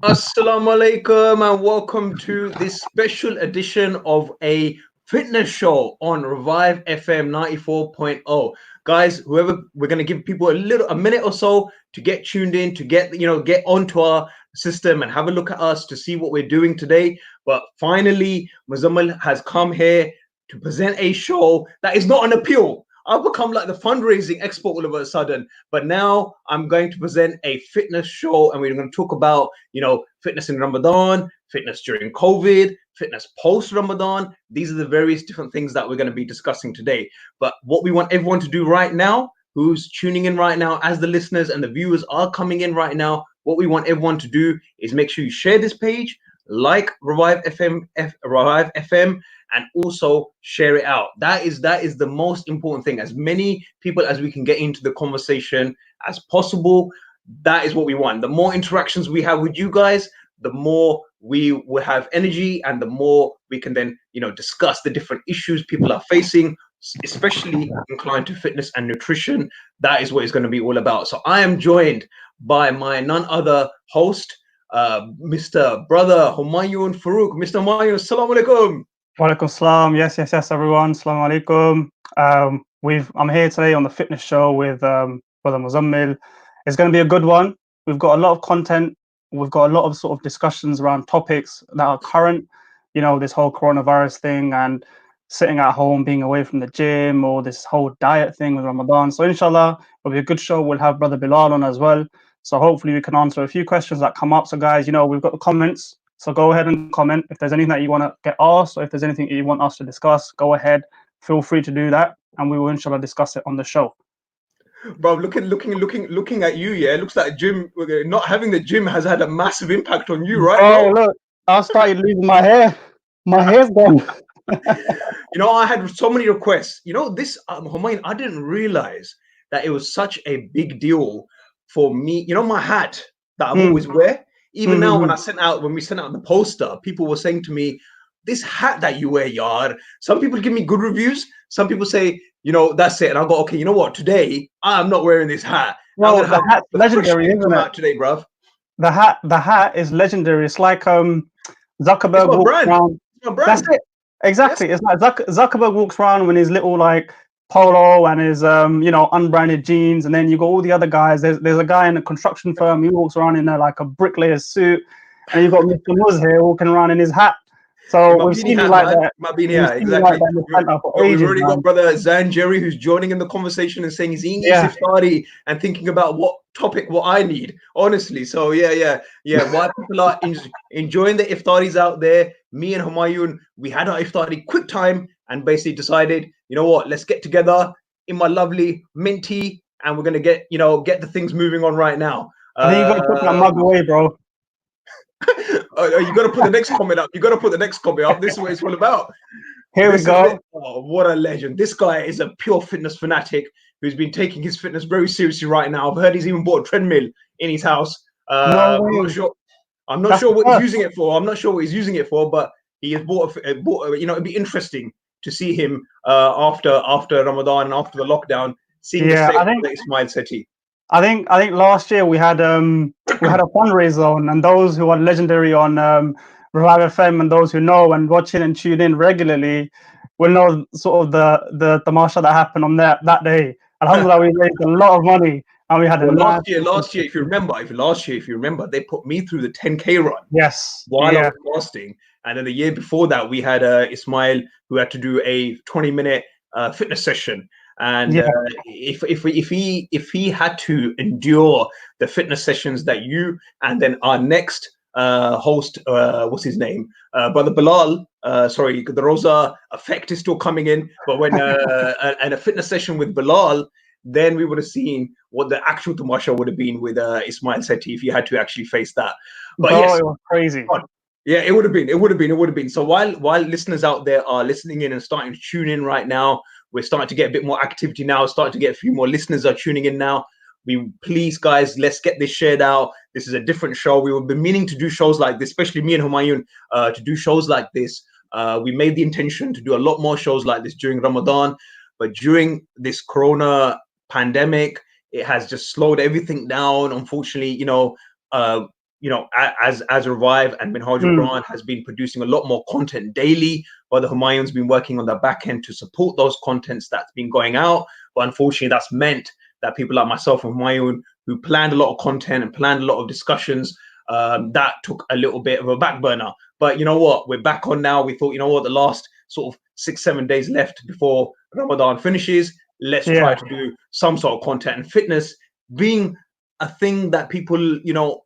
Assalamu alaikum and welcome to this special edition of a fitness show on Revive FM 94.0. Guys, whoever we're going to give people a minute or so to get tuned in, to get onto our system and have a look at us to see what we're doing today. But finally, Muzammal has come here to present a show that is not an appeal. I've become like the fundraising expert all of a sudden, but now I'm going to present a fitness show, and we're going to talk about, fitness in Ramadan, fitness during COVID, fitness post Ramadan. These are the various different things that we're going to be discussing today. But what we want everyone to do right now, who's tuning in right now, as the listeners and the viewers are coming in right now, what we want everyone to do is make sure you share this page, like Revive FM, and also share it out. That is the most important thing. As many people as we can get into the conversation as possible. That is what we want. The more interactions we have with you guys, the more we will have energy, and the more we can then discuss the different issues people are facing, especially inclined to fitness and nutrition. That is what it's going to be all about. So I am joined by my none other host, Mr. Brother Humayun Farouk. Mr. Humayun, assalamu alaikum. Walaikum salam. Yes, everyone. Assalamu alaikum. I'm here today on the fitness show with Brother Muzammil. It's going to be a good one. We've got a lot of content. We've got a lot of sort of discussions around topics that are current. This whole coronavirus thing and sitting at home, being away from the gym, or this whole diet thing with Ramadan. So inshallah, it'll be a good show. We'll have Brother Bilal on as well. So hopefully we can answer a few questions that come up. So guys, we've got the comments. So go ahead and comment. If there's anything that you want to get asked, or if there's anything you want us to discuss, go ahead. Feel free to do that, and we will inshallah discuss it on the show. Bro, looking at you, yeah, it looks like gym. Not having the gym has had a massive impact on you, right? Oh, look, I started losing my hair. My hair's gone. I had so many requests. This Humayun, I didn't realize that it was such a big deal for me. My hat that I always wear. Even now, when we sent out the poster, people were saying to me, "This hat that you wear, yard." Some people give me good reviews. Some people say, that's it. And I go, okay, you know what? Today, I'm not wearing this hat. Well, the hat's legendary, isn't it? Today, bruv. The hat is legendary. It's like Zuckerberg walks around. It's my brand. That's it. Exactly. Yes. It's like Zuckerberg walks around with his little like polo and his unbranded jeans, and then you got all the other guys. There's a guy in a construction firm. He walks around in like a bricklayer's suit, and you've got Mr. Muz here walking around in his hat. So we've seen you like that. Exactly. We've already got Brother Zan Jerry, who's joining in the conversation and saying he's eating his iftari and thinking about what I need, honestly. So yeah. While people are enjoying the iftaris out there, me and Humayun, we had our iftari quick time and basically decided, you know what, let's get together in my lovely minty, and we're gonna get the things moving on right now. I think you gotta put that mug away, bro. You got to put the next comment up. This is what it's all about. Here we go. Oh, what a legend. This guy is a pure fitness fanatic who's been taking his fitness very seriously right now. I've heard he's even bought a treadmill in his house. I'm not sure what he's using it for. But he has bought it'd be interesting to see him after Ramadan and after the lockdown, seeing the state of Ismail Seti. I think last year we had a fundraiser on, and those who are legendary on Revive FM and those who know and watching and tune in regularly will know sort of the tamasha that happened on that day. Alhamdulillah, we raised a lot of money, and we had last year, if you remember, they put me through the 10K run. Yes, while I was fasting, and then the year before that we had Ismail who had to do a 20-minute fitness session. And if he had to endure the fitness sessions that you and then our next host, what's his name, Brother Bilal, sorry, the Rosa effect is still coming in, but when and a fitness session with Bilal, then we would have seen what the actual tamasha would have been with Ismail Seti if he had to actually face that. But yes, it was crazy. Yeah, it would have been. So while listeners out there are listening in and starting to tune in right now, we're starting to get a bit more activity now, starting to get a few more listeners are tuning in now. Please, guys, let's get this shared out. This is a different show. We've been meaning to do shows like this, especially me and Humayun, to do shows like this. We made the intention to do a lot more shows like this during Ramadan, but during this corona pandemic, it has just slowed everything down. Unfortunately, as Revive and Minhaj Mm. Quran has been producing a lot more content daily, while the Humayun's been working on the back end to support those contents that's been going out. But unfortunately, that's meant that people like myself and Humayun, who planned a lot of content and planned a lot of discussions, that took a little bit of a back burner. But you know what? We're back on now. We thought, you know what, the last sort of 6-7 days left before Ramadan finishes, let's try Yeah, to do some sort of content. And fitness being a thing that people,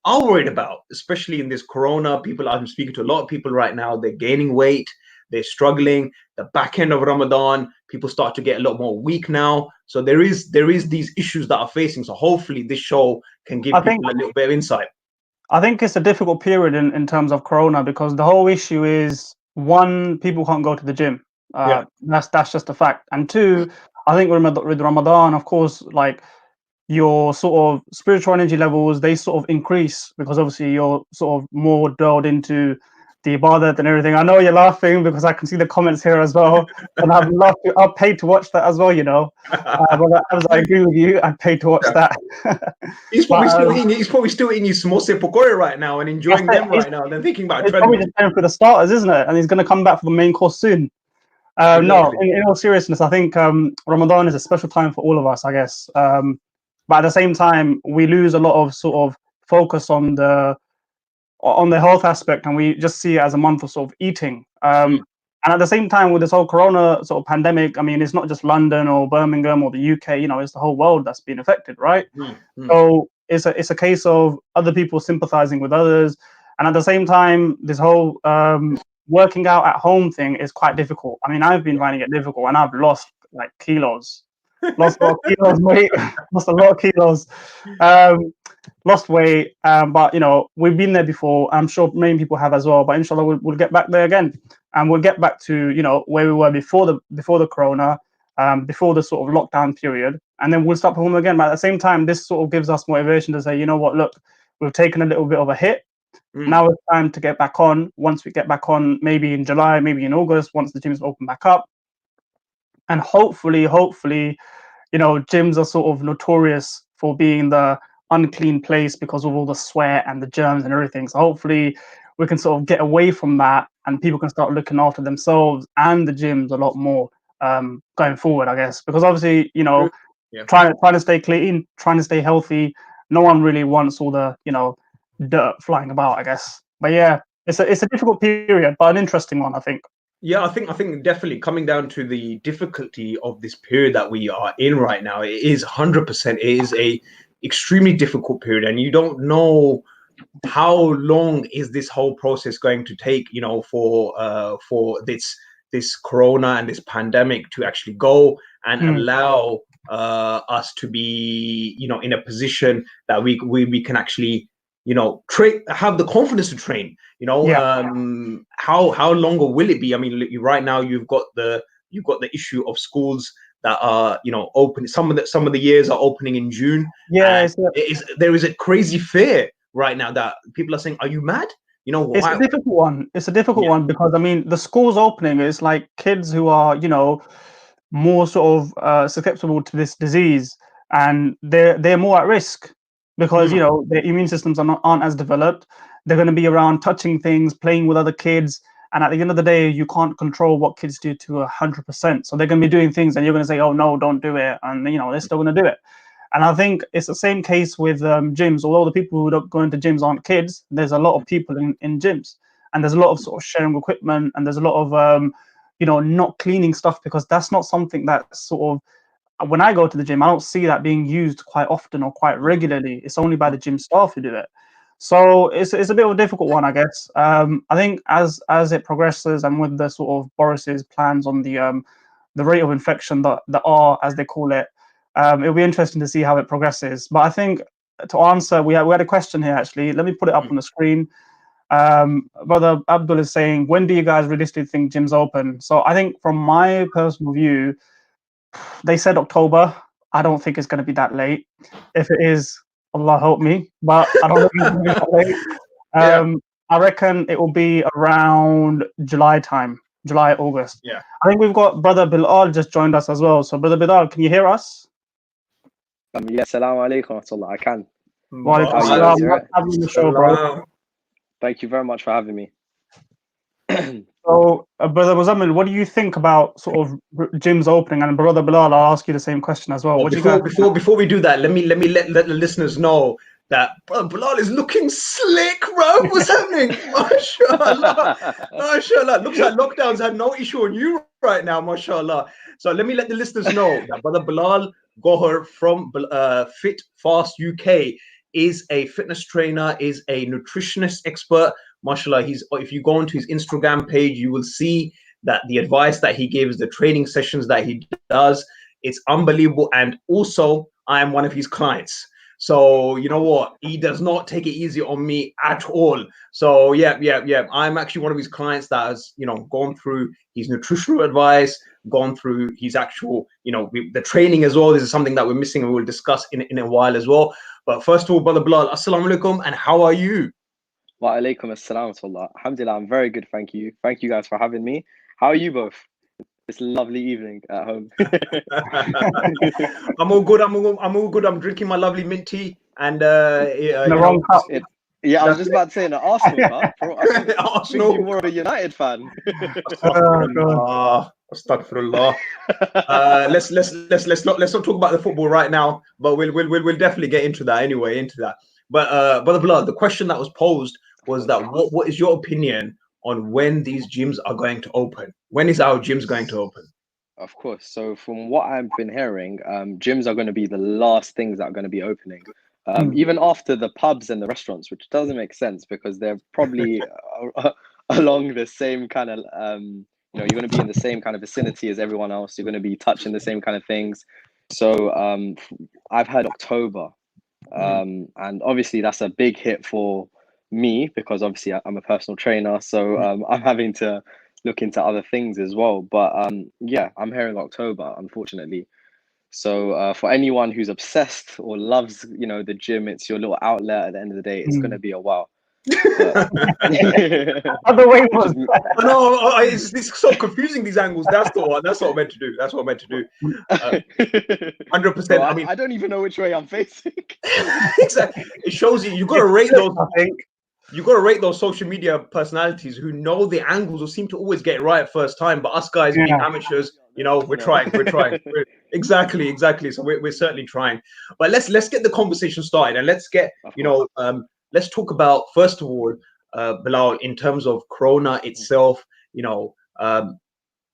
are worried about, especially in this corona. People, I'm speaking to a lot of people right now, they're gaining weight, they're struggling. The back end of Ramadan, people start to get a lot more weak now. So there is these issues that are facing. So hopefully this show can give I think people a little bit of insight. I think it's a difficult period in terms of Corona because the whole issue is one, people can't go to the gym. Yeah. That's just a fact. And two, I think with Ramadan, of course, like your sort of spiritual energy levels, they sort of increase because obviously you're sort of more delved into the ibadat and everything. I know you're laughing because I can see the comments here as well, and I've paid to watch that as well. But as I agree with you, I paid to watch that. He's But probably still eating. He's probably still eating his samosa pakora right now and that's enjoying it. them right now. Then thinking about a It's probably treadmill. just going for the starters, isn't it? And he's going to come back for the main course soon. No, Exactly. in all seriousness, I think Ramadan is a special time for all of us, I guess. But at the same time, we lose a lot of sort of focus on the health aspect, and we just see it as a month of sort of eating. Mm, And at the same time, with this whole Corona sort of pandemic, I mean, it's not just London or Birmingham or the UK. It's the whole world that's been affected, right? mm, mm. So it's a case of other people sympathizing with others, and at the same time, this whole working out at home thing is quite difficult. I mean, I've been finding it difficult, and I've lost like kilos, lost a lot of kilos, mate, lost a lot of kilos, um, lost weight. But we've been there before. I'm sure many people have as well. But inshallah, we'll get back there again, and we'll get back to where we were before the corona, before the sort of lockdown period, and then we'll start performing again. But at the same time, this sort of gives us motivation to say, you know what, look, we've taken a little bit of a hit. Mm. Now it's time to get back on. Once we get back on, maybe in July, maybe in August, once the gyms open back up, and hopefully, gyms are sort of notorious for being the unclean place because of all the sweat and the germs and everything. So hopefully we can sort of get away from that and people can start looking after themselves and the gyms a lot more going forward, I guess. Because obviously, True. Yeah. trying to stay clean, trying to stay healthy, no one really wants all the, dirt flying about, I guess. But yeah, it's a difficult period, but an interesting one, I think. Yeah, I think definitely coming down to the difficulty of this period that we are in right now, it is 100%. It is a extremely difficult period, and you don't know how long is this whole process going to take, for this corona and this pandemic to actually go and Mm, allow us to be, in a position that we can actually, have the confidence to train. yeah. How longer will it be? I mean, right now you've got the issue of schools that are, open. Some of the years are opening in June, Yeah, and there is a crazy fear right now that people are saying, "Are you mad?" it's a Why? difficult one. It's a difficult Yeah. one because I mean the schools opening is like kids who are, more sort of susceptible to this disease, and they're more at risk because Mm, their immune systems aren't as developed. They're going to be around touching things, playing with other kids, and at the end of the day, you can't control what kids do to 100%. So they're going to be doing things, and you're going to say, "Oh no, don't do it," and they're still going to do it. And I think it's the same case with gyms. Although the people who don't go into gyms aren't kids, there's a lot of people in gyms, and there's a lot of sort of sharing equipment, and there's a lot of not cleaning stuff because that's not something that's sort of when I go to the gym, I don't see that being used quite often or quite regularly. It's only by the gym staff who do it. So it's a bit of a difficult one, I guess. I think as it progresses and with the sort of Boris's plans on the rate of infection, the R as they call it, it'll be interesting to see how it progresses. But I think to answer, we had a question here actually. Let me put it up mm. on the screen. Brother Abdul is saying, when do you guys realistically think gyms open? So I think from my personal view, they said October. I don't think it's going to be that late. If it is, Allah help me, but I don't think it's going to be that late. Yeah. I reckon it will be around July time, July, August. Yeah. I think we've got Brother Bilal just joined us as well. So Brother Bilal, can you hear us? Yeah, Assalamu alaikum wa rahmatullah. I can. Wa How alaikum are you Wa guys? assalam. You right? Having the show, bro. salam. Thank you very much for having me. So, Brother Muzammil, what do you think about sort of gyms opening? And Brother Bilal, I'll ask you the same question as well. Well, What do you guys before we do that, let me let the listeners know that Bilal is looking slick, bro. What's happening? Mashallah, mashallah. Looks like lockdowns had no issue on you right now, mashallah. So let me let the listeners know that Brother Bilal Gohar from Fit Fast UK is a fitness trainer, is a nutritionist expert. Mashallah, if you go onto his Instagram page, you will see that the advice that he gives, the training sessions that he does, it's unbelievable. And also, I am one of his clients. So you know what? He does not take it easy on me at all. So yeah. I'm actually one of his clients that has, gone through his nutritional advice, gone through his actual, the training as well. This is something that we're missing and we'll discuss in a while as well. But first of all, Brother Bilal, assalamu alaikum, and how are you? Wa alaikum assalam wa rahmatullah. Alhamdulillah, I'm very good, thank you. Thank you guys for having me. How are you both? This lovely evening at home. I'm all good. I'm all good. I'm drinking my lovely mint tea and the wrong cup? Yeah, I was just about to say in the Arsenal cup. Bro, I think you're more of a United fan. Astaghfirullah. Let's not talk about the football right now, but we'll definitely get into that anyway. But Brother Blood, the question that was posed was that what is your opinion on when these gyms are going to open? When is our gyms going to open? Of course. So from what I've been hearing, gyms are going to be the last things that are going to be opening. Even after the pubs and the restaurants, which doesn't make sense because they're probably along the same kind of, you're going to be in the same kind of vicinity as everyone else. You're going to be touching the same kind of things. So I've heard October. And obviously that's a big hit for me because obviously I'm a personal trainer. So I'm having to look into other things as well. But yeah, I'm hearing October, unfortunately. So for anyone who's obsessed or loves, the gym, it's your little outlet at the end of the day. It's going to be a while. Other way was no, it's so confusing, these angles. That's what I meant to do. 100%. I mean, I don't even know which way I'm facing. Exactly. It shows you got to rate those. I think you got to rate those social media personalities who know the angles or seem to always get it right first time. But us guys being amateurs, we're trying. Exactly. So we're certainly trying. But let's get the conversation started and let's get let's talk about first of all, Bilal, in terms of Corona itself. It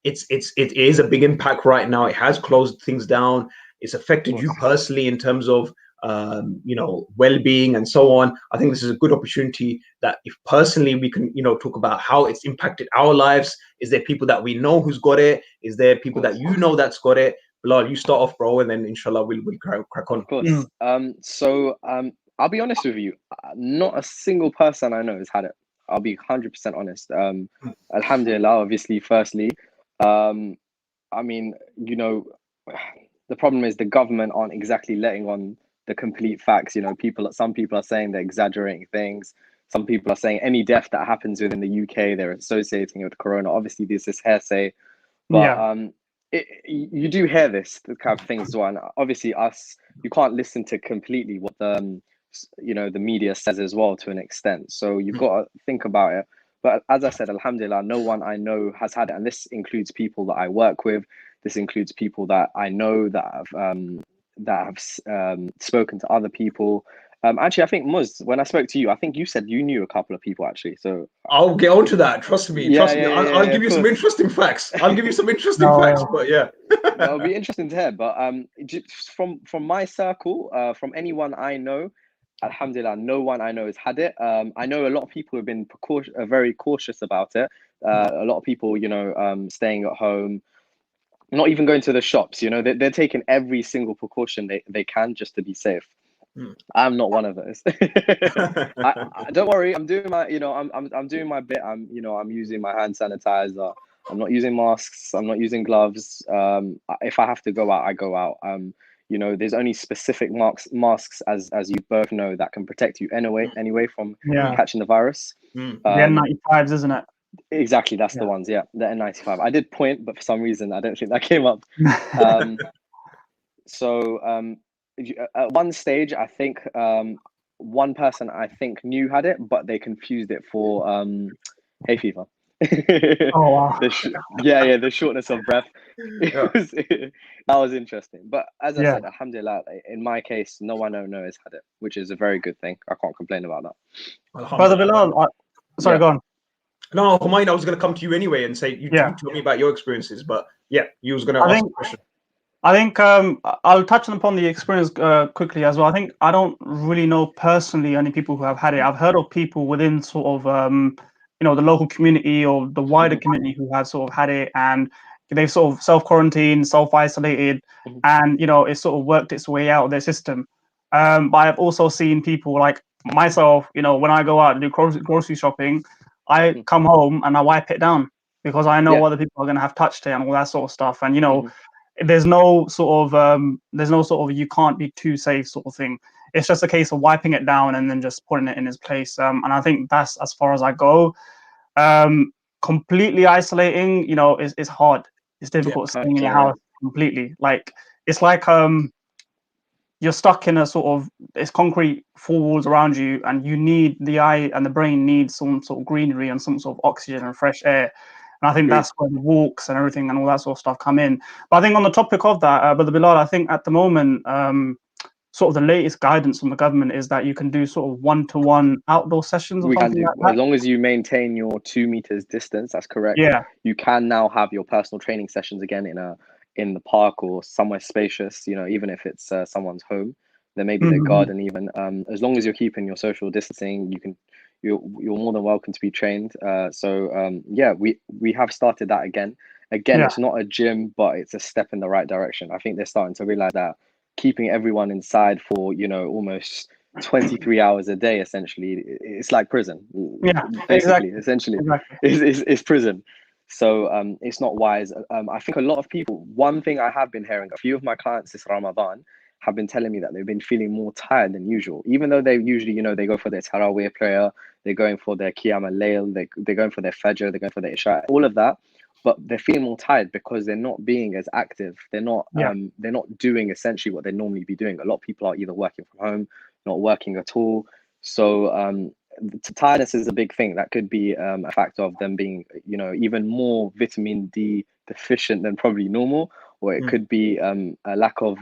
is a big impact right now. It has closed things down. It's affected you personally in terms of well-being and so on. I think this is a good opportunity that if personally we can talk about how it's impacted our lives. Is there people that we know who's got it? Is there people that that's got it? Bilal, you start off, bro, and then inshallah we'll crack on. Of course. So I'll be honest with you, not a single person I know has had it. I'll be 100% honest. Alhamdulillah, obviously, firstly. I mean, the problem is the government aren't exactly letting on the complete facts. Some people are saying they're exaggerating things. Some people are saying any death that happens within the UK, they're associating it with Corona. Obviously, there's this hearsay, but you do hear this kind of things as well. And obviously, you can't listen to completely what the media says as well to an extent. So you've got to think about it. But as I said, alhamdulillah, no one I know has had it. And this includes people that I work with. This includes people that I know that have spoken to other people. Actually, I think Muz, when I spoke to you, I think you said you knew a couple of people actually. So I'll get onto that. Trust me. I'll give you some interesting facts. But yeah, that'll be interesting to hear. But from my circle, from anyone I know, alhamdulillah, no one I know has had it. I know a lot of people have been very cautious about it. A lot of people, staying at home, not even going to the shops. They're taking every single precaution they can just to be safe. I'm not one of those. Don't worry, I'm doing my, I'm doing my bit. I'm using my hand sanitizer. I'm not using masks. I'm not using gloves. If I have to go out, I go out. There's only specific masks, as you both know, that can protect you anyway from catching the virus. The N95s, isn't it? Exactly, that's the ones. Yeah, the N95. I did point, but for some reason, I don't think that came up. So at one stage, I think one person I think knew had it, but they confused it for hay fever. Oh wow. The shortness of breath. Yeah. That was interesting. But as I Yeah. said, alhamdulillah, in my case, no one I know has had it, which is a very good thing. I can't complain about that. Brother Alhamdulillah. Bilal, sorry, Yeah. go on. No, for mine, I was going to come to you anyway and say you tell me about your experiences. But yeah, you was going to ask a question. I think I'll touch upon the experience quickly as well. I think I don't really know personally any people who have had it. I've heard of people within sort of the local community or the wider community who have sort of had it, and they've sort of self-quarantined, self-isolated, and it's sort of worked its way out of their system. But I've also seen people like myself, when I go out and do grocery shopping, I come home and I wipe it down because I know other people are going to have touched it and all that sort of stuff. And there's no sort of you can't be too safe sort of thing. It's just a case of wiping it down and then just putting it in its place. And I think that's as far as I go. Completely isolating, is hard. It's difficult staying in your house completely. Like it's like you're stuck in a sort of it's concrete four walls around you, and you need the eye and the brain needs some sort of greenery and some sort of oxygen and fresh air. And I think that's where the walks and everything and all that sort of stuff come in. But I think on the topic of that, Brother Bilal, I think at the moment, sort of the latest guidance from the government is that you can do sort of one-to-one outdoor sessions or We can something do, like that. as long as you maintain your 2 meters distance. That's correct. Yeah. You can now have your personal training sessions again in the park or somewhere spacious. Even if it's someone's home, there may be their garden. Even as long as you're keeping your social distancing, you're more than welcome to be trained. We have started that again. Yeah. It's not a gym, but it's a step in the right direction. I think they're starting to realize that keeping everyone inside for almost 23 hours a day, essentially, it's like prison. Yeah, Basically, exactly. essentially, is prison. So it's not wise. I think a lot of people, one thing I have been hearing, a few of my clients this Ramadan have been telling me that they've been feeling more tired than usual, even though they usually, they go for their Taraweeh prayer, they're going for their Qiyam al-Layl, they're going for their Fajr, they're going for their Isha, all of that. But they're feeling more tired because they're not being as active. They're not doing essentially what they normally be doing. A lot of people are either working from home, not working at all. So tiredness is a big thing. That could be a factor of them being, even more vitamin D deficient than probably normal, or it could be a lack of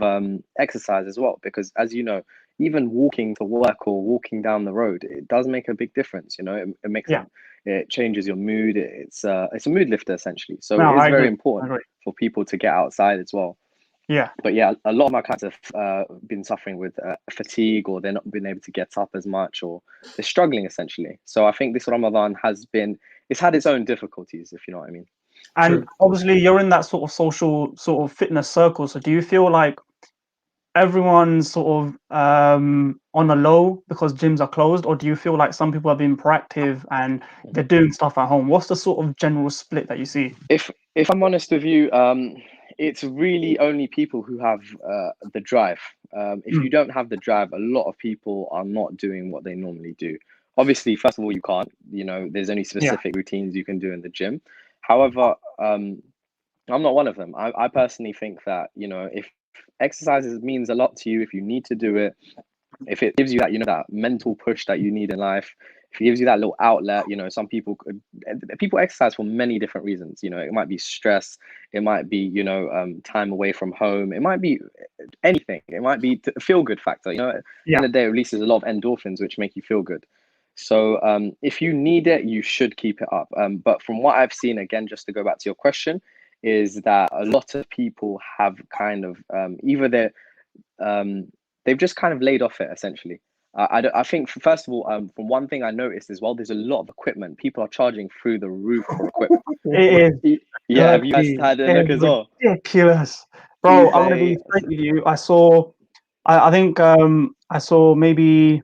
exercise as well. Because as you know, even walking to work or walking down the road, it does make a big difference. It makes it changes your mood. It's a mood lifter essentially. So it is very important for people to get outside as well. Yeah. But yeah, a lot of my clients have been suffering with fatigue, or they're not been able to get up as much, or they're struggling essentially. So I think this Ramadan it's had its own difficulties, if you know what I mean. And obviously you're in that sort of social sort of fitness circle. So do you feel like everyone's sort of on a low because gyms are closed, or do you feel like some people are being proactive and they're doing stuff at home? What's the sort of general split that you see? If I'm honest with you, it's really only people who have the drive. If you don't have the drive, a lot of people are not doing what they normally do. Obviously, first of all, you can't. There's only specific routines you can do in the gym. However, I'm not one of them. I personally think that if exercises means a lot to you, if you need to do it, if it gives you that that mental push that you need in life, if it gives you that little outlet, some people exercise for many different reasons. It might be stress, it might be time away from home, it might be anything, it might be a feel good factor. At the end of the day, it releases a lot of endorphins which make you feel good. So if you need it, you should keep it up. But from what I've seen, again, just to go back to your question, is that a lot of people have kind of either they've just kind of laid off it essentially. I think first of all, from one thing I noticed as well, there's a lot of equipment. People are charging through the roof for equipment. It is. Yeah, have you guys had a look as well? Ridiculous, bro. I'm gonna be straight with you. I think I saw maybe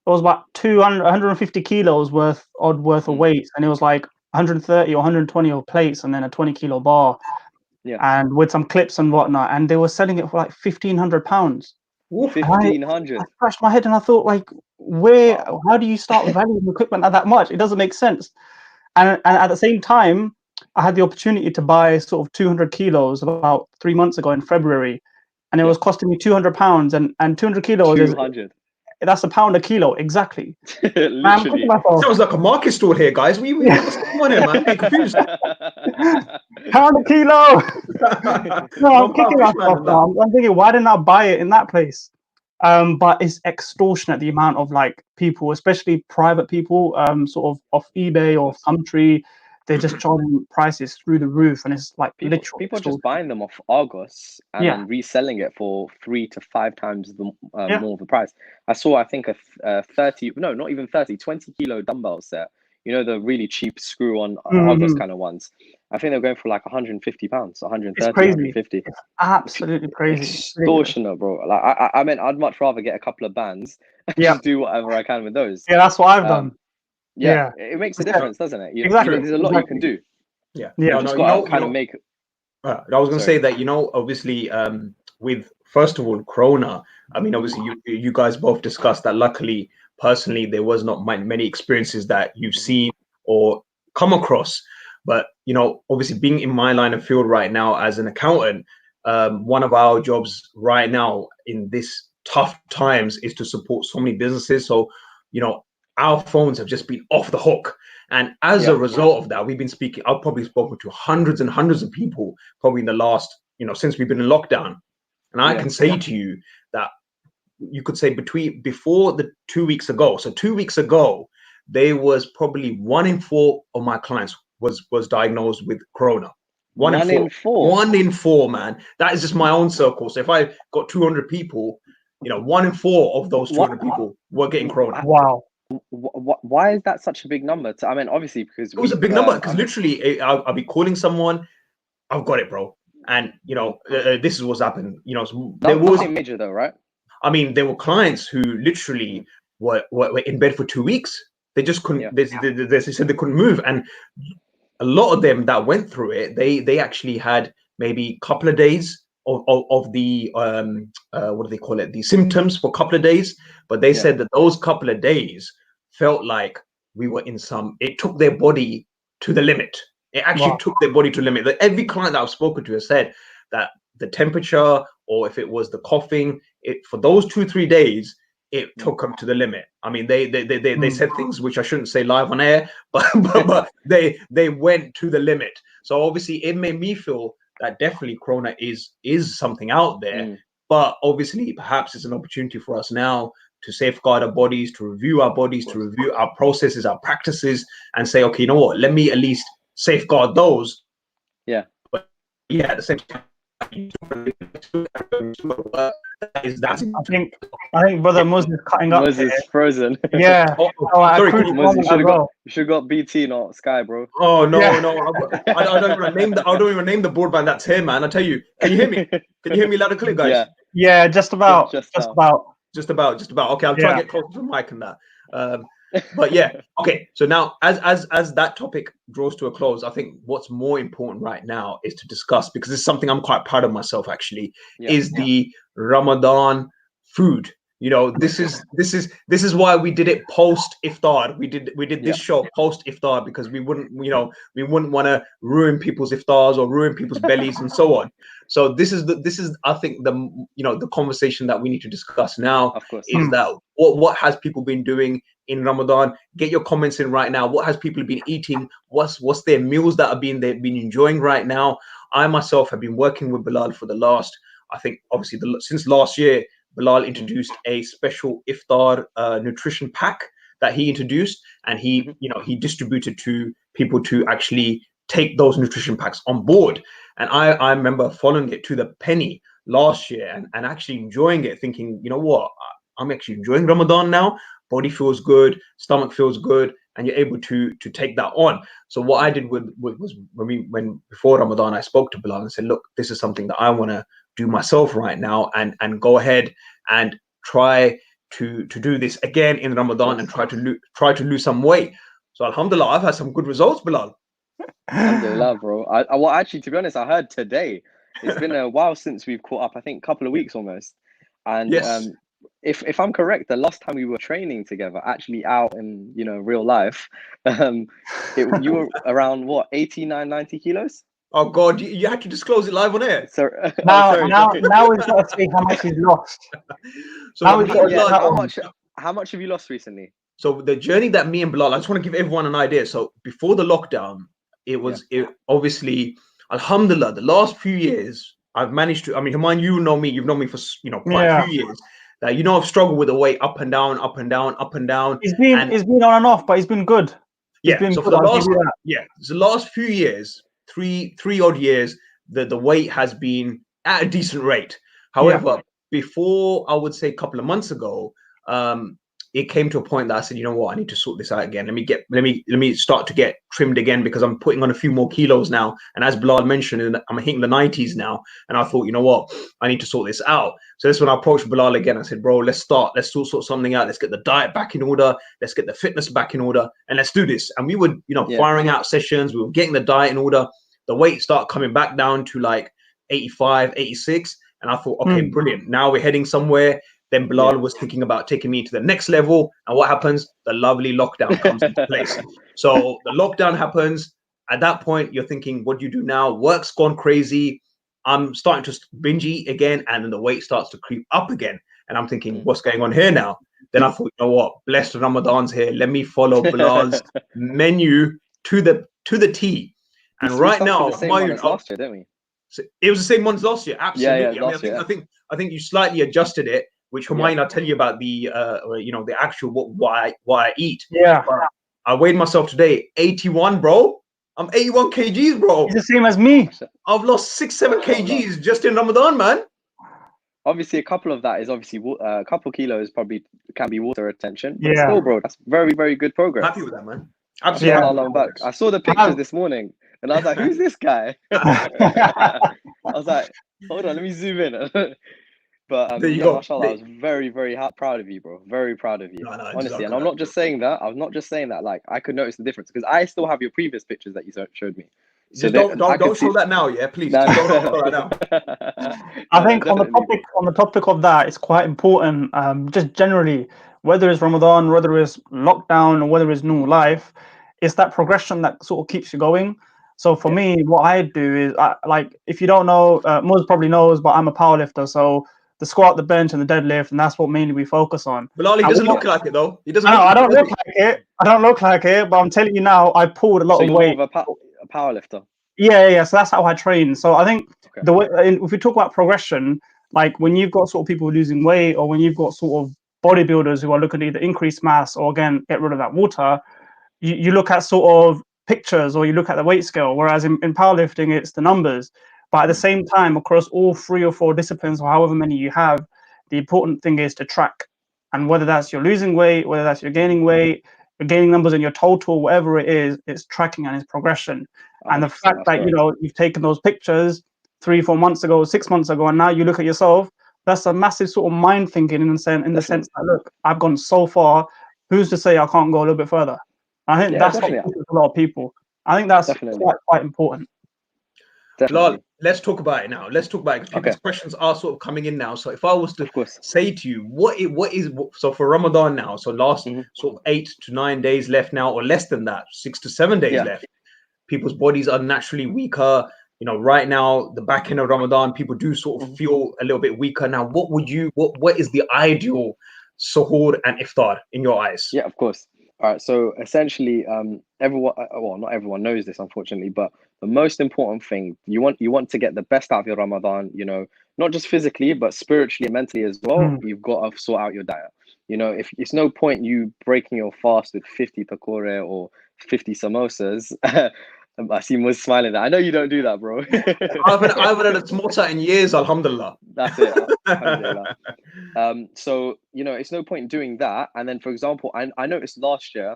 it was about 150 kilos worth of weights, and it was like 130 or 120 of plates, and then a 20-kilo bar, and with some clips and whatnot, and they were selling it for like £1,500. 1,500. I scratched my head and I thought, like, how do you start valuing equipment at that much? It doesn't make sense. And at the same time, I had the opportunity to buy sort of 200 kilos about 3 months ago in February, and it was costing me £200, and 200 kilos 200. That's £1 a kilo, exactly. I'm kicking Literally. myself. Sounds like a market stall here, guys. We got what's going on here, man? I'm getting confused. £1 a kilo. No, I'm £1 kicking fish man myself and that. now. I'm thinking, why didn't I buy it in that place? But it's extortionate, the amount of like people, especially private people, sort of off eBay or Gumtree, they're just charging prices through the roof, and it's like literal People are just extortion. buying them off Argos and Yeah. then reselling it for 3 to 5 times the Yeah. more of the price. I saw, I think, a 30, no, not even 30, 20 kilo dumbbell set. You know, the really cheap screw on Argos Mhm. kind of ones. I think they're going for like £150, 130, It's crazy. 150. It's absolutely crazy. It's ridiculous. Extortionate, bro. Like I mean, I'd much rather get a couple of bands and Yeah. just do whatever I can with those. Yeah, that's what I've done. Yeah, it makes a difference, doesn't it? Exactly. There's a lot you can do. Yeah. Yeah. No, Just no, gotta kind of make. I was going to Sorry. say that, obviously, with first of all, Corona, I mean, obviously, you guys both discussed that. Luckily, personally, there was not many experiences that you've seen or come across. But, obviously, being in my line of field right now as an accountant, one of our jobs right now in this tough times is to support so many businesses. So, our phones have just been off the hook. And as a result of that, I've probably spoken to hundreds and hundreds of people probably in the last, since we've been in lockdown. And I can say to you that you could say before the 2 weeks ago. So 2 weeks ago, there was probably 1 in 4 of my clients was diagnosed with Corona. 1 in 4. 1 in 4, man. That is just my own circle. So if I got 200 people, 1 in 4 of those 200 people were getting Corona. Wow. Why is that such a big number? I mean, obviously because it was a big number because literally I'll be calling someone, I've got it, bro, and this is what's happened. There was nothing major though, right? I mean, there were clients who literally were in bed for 2 weeks. They just couldn't. They said they couldn't move, and a lot of them that went through it, they actually had maybe a couple of days of the what do they call it? The symptoms for a couple of days, but they said that those couple of days felt like we were in some. It took their body to the limit. It actually took their body to the limit. Every client that I've spoken to has said that the temperature, or if it was the coughing, for those 2-3 days, it took them to the limit. I mean, they said things which I shouldn't say live on air, but they went to the limit. So obviously, it made me feel that definitely Corona is something out there. But obviously, perhaps it's an opportunity for us now to safeguard our bodies, to review our bodies, to review our processes, our practices, and say, okay, you know what? Let me at least safeguard those. Yeah. But yeah, at the same time, I think Brother Muz is cutting up. Muz is frozen. Yeah. Sorry, Muz, you should have got BT, not Sky, bro. Oh no, I don't even name the broadband that's here, man. I tell you, can you hear me? Can you hear me loud and clear, guys? Yeah, just about. Just about. Okay, I'll try to get close to the mic and that. But yeah, okay. So now, as that topic draws to a close, I think what's more important right now is to discuss, because it's something I'm quite proud of myself actually, is the Ramadan food. This is why we did it post iftar. We did this show post iftar because we wouldn't want to ruin people's iftars or ruin people's bellies and so on. So this is I think the conversation that we need to discuss now. Of course. Is that what has people been doing in Ramadan? Get your comments in right now. What has people been eating? What's their meals that they've been enjoying right now? I myself have been working with Bilal for the last, I think, obviously since last year. Bilal introduced a special iftar nutrition pack that he introduced, and he distributed to people to actually take those nutrition packs on board. And I remember following it to the penny last year and actually enjoying it, thinking, you know what, I'm actually enjoying Ramadan now. Body feels good, stomach feels good, and you're able to take that on. So what I did was when before Ramadan, I spoke to Bilal and said, look, this is something that I want to do myself right now, and go ahead and try to do this again in Ramadan and try to lose some weight. So alhamdulillah, I've had some good results, Bilal. Alhamdulillah, bro. Well, actually, to be honest, I heard today. It's been a while since we've caught up. I think a couple of weeks almost. And if I'm correct, the last time we were training together, actually out in real life, you were around what, 89, 90 kilos? Oh God, you had to disclose it live on air. So now we've got to see how much he's lost. So how how much have you lost recently? So the journey that me and Bilal, I just want to give everyone an idea. So before the lockdown, it obviously, alhamdulillah, the last few years I've managed to. I mean, Humayun, you know me, you've known me for quite a Yeah. few years. That I've struggled with the weight up and down, up and down, up and down. It's been on and off, but it's been good. It's Yeah. been So for good. the I'll give last you that. the last few years, three odd years, the weight has been at a decent rate. However, before I would say a couple of months ago, it came to a point that I said, you know what, I need to sort this out again. Let me start to get trimmed again because I'm putting on a few more kilos now. And as Bilal mentioned, I'm hitting the 90s now. And I thought, you know what, I need to sort this out. So this is when I approached Bilal again. I said, bro, let's sort something out. Let's get the diet back in order. Let's get the fitness back in order, and let's do this. And we would, firing out sessions. We were getting the diet in order. The weight started coming back down to like 85, 86. And I thought, okay, brilliant. Now we're heading somewhere. Then Bilal was thinking about taking me to the next level. And what happens? The lovely lockdown comes into place. So the lockdown happens. At that point, you're thinking, what do you do now? Work's gone crazy. I'm starting to binge eat again. And then the weight starts to creep up again. And I'm thinking, what's going on here now? Then I thought, you know what? Blessed Ramadan's here. Let me follow Bilal's menu to the T. And right now, the same one as last year, didn't we? So it was the same one as last year. Absolutely. Yeah, I think you slightly adjusted it, which Humayun, I'll tell you about the the actual why I eat. Yeah. But I weighed myself today, 81, bro. I'm 81 kgs, bro. It's the same as me. I've lost 6-7 kgs just in Ramadan, man. Obviously, a couple of that is obviously a couple kilos probably can be water retention. But Yeah. still, bro, that's very, very good progress. Happy with that, man. Absolutely. Back. I saw the pictures this morning and I was like, who's this guy? I was like, hold on, let me zoom in. But mashallah, I was very, very proud of you, bro. Very proud of you. Honestly. And I'm not just saying that. I'm not just saying that. Like, I could notice the difference because I still have your previous pictures that you showed me. So don't show that now, yeah, please. Don't show that now. I think on the topic of that, it's quite important. Just generally, whether it's Ramadan, whether it's lockdown, or whether it's new life, it's that progression that sort of keeps you going. So for me, what I do is, if you don't know, Muz probably knows, but I'm a powerlifter. So the squat, the bench, and the deadlift, and that's what mainly we focus on. Bilal, he doesn't look like it though. He doesn't. I don't look like it. I don't look like it, but I'm telling you now, I pulled a lot of weight. More of a power lifter. Yeah. So that's how I train. So I think the way, if we talk about progression, like when you've got sort of people losing weight, or when you've got sort of bodybuilders who are looking to either increase mass or again get rid of that water, you look at sort of pictures or you look at the weight scale. Whereas in powerlifting, it's the numbers. But at the same time, across all 3 or 4 disciplines or however many you have, the important thing is to track. And whether that's you're losing weight, whether that's you're gaining weight, you're gaining numbers in your total, whatever it is, it's tracking and it's progression. And the fact that you've taken those pictures 3, 4 months ago, 6 months ago, and now you look at yourself, that's a massive sort of mind thinking in the sense that, look, I've gone so far. Who's to say I can't go a little bit further? I think that's what pushes a lot of people. I think that's quite important. Bilal, let's talk about it now. Let's talk about it because people's questions are sort of coming in now. So if I was to say to you, what is so for Ramadan now? So last sort of 8 to 9 days left now, or less than that, 6 to 7 days left. People's bodies are naturally weaker. Right now, the back end of Ramadan, people do sort of feel a little bit weaker. Now, what is the ideal suhoor and iftar in your eyes? Yeah, of course. All right. So essentially, everyone, well, not everyone knows this, unfortunately, but the most important thing, you want to get the best out of your Ramadan, not just physically, but spiritually and mentally as well. You've got to sort out your diet. If it's no point you breaking your fast with 50 pakore or 50 samosas. I see Muz smiling. I know you don't do that, bro. I haven't had a samosa in years, alhamdulillah. That's it. Alhamdulillah. So it's no point doing that. And then, for example, I noticed last year,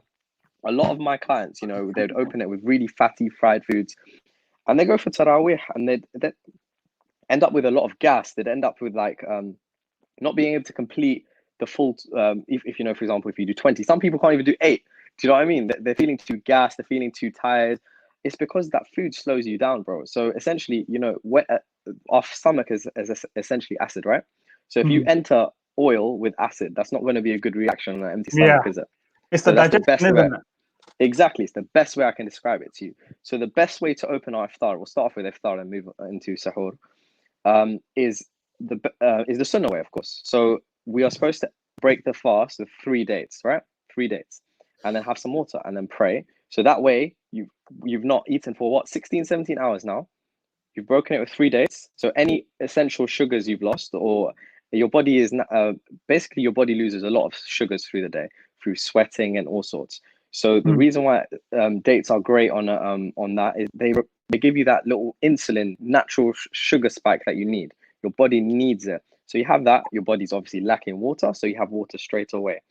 a lot of my clients, they'd open it with really fatty fried foods, and they go for tarawih, and they'd end up with a lot of gas. They'd end up with not being able to complete the full. If for example, if you do 20, some people can't even do 8. Do you know what I mean? They're feeling too gassed. They're feeling too tired. It's because that food slows you down, bro. So essentially, our stomach is essentially acid, right? So if you enter oil with acid, that's not going to be a good reaction on an empty stomach, is it? It's the digestion, isn't it? Exactly. It's the best way I can describe it to you. So the best way to open our iftar, we'll start off with iftar and move into sahur, is the sunnah way, of course. So we are supposed to break the fast with 3 dates, right? 3 dates, and then have some water and then pray. So that way you've not eaten for what, 16, 17 hours now. You've broken it with 3 dates. So any essential sugars you've lost, or your body is basically your body loses a lot of sugars through the day through sweating and all sorts. So the reason why dates are great on that is they give you that little insulin, natural sugar spike that you need. Your body needs it. So you have that. Your body's obviously lacking water, so you have water straight away,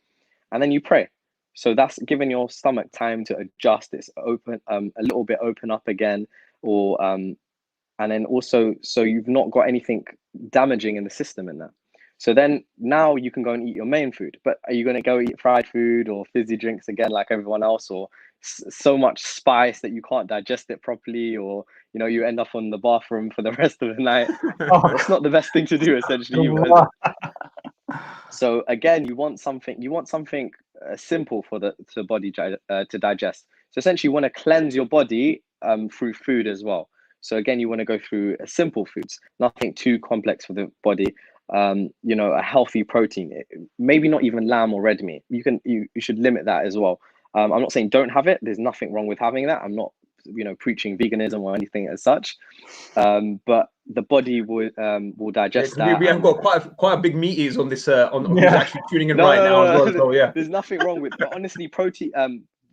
and then you pray. So that's giving your stomach time to adjust. It's open a little bit, open up again, or and then also so you've not got anything damaging in the system in there. So then now you can go and eat your main food. But are you going to go eat fried food or fizzy drinks again like everyone else, or so much spice that you can't digest it properly, or you end up on the bathroom for the rest of the night? That's not the best thing to do, essentially. So again, you want something simple for the body to digest. So essentially, you want to cleanse your body through food as well. So again, you want to go through simple foods, nothing too complex for the body. A healthy protein, maybe not even lamb or red meat. You should limit that as well. I'm not saying don't have it. There's nothing wrong with having that. I'm not preaching veganism or anything as such. But the body will digest that. We have got quite a big meaties on this on who's actually tuning in now as well. So yeah, there's nothing wrong with. But honestly, protein.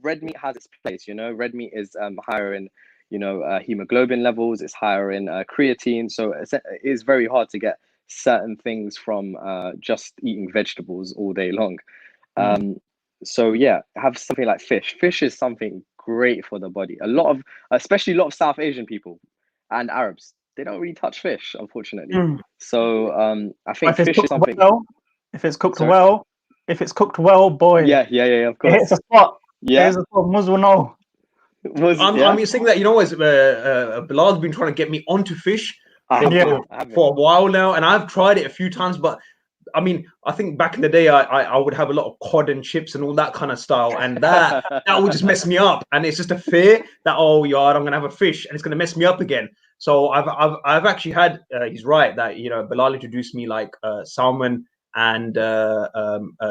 Red meat has its place. Red meat is higher in hemoglobin levels. It's higher in creatine. So it is very hard to get certain things from just eating vegetables all day long. So yeah, have something like fish. Fish is something great for the body. Especially a lot of South Asian people and Arabs, they don't really touch fish, unfortunately. So I think fish is something. If it's cooked well, boy. Yeah, of course. It's a spot. Yeah. It's a spot. Mus will know. I'm saying that Bilal's been trying to get me onto fish for a while now, and I've tried it a few times, but I mean, I think back in the day, I would have a lot of cod and chips and all that kind of style, and that would just mess me up. And it's just a fear that I'm gonna have a fish and it's gonna mess me up again. So I've actually had. He's right that Bilal introduced me like salmon and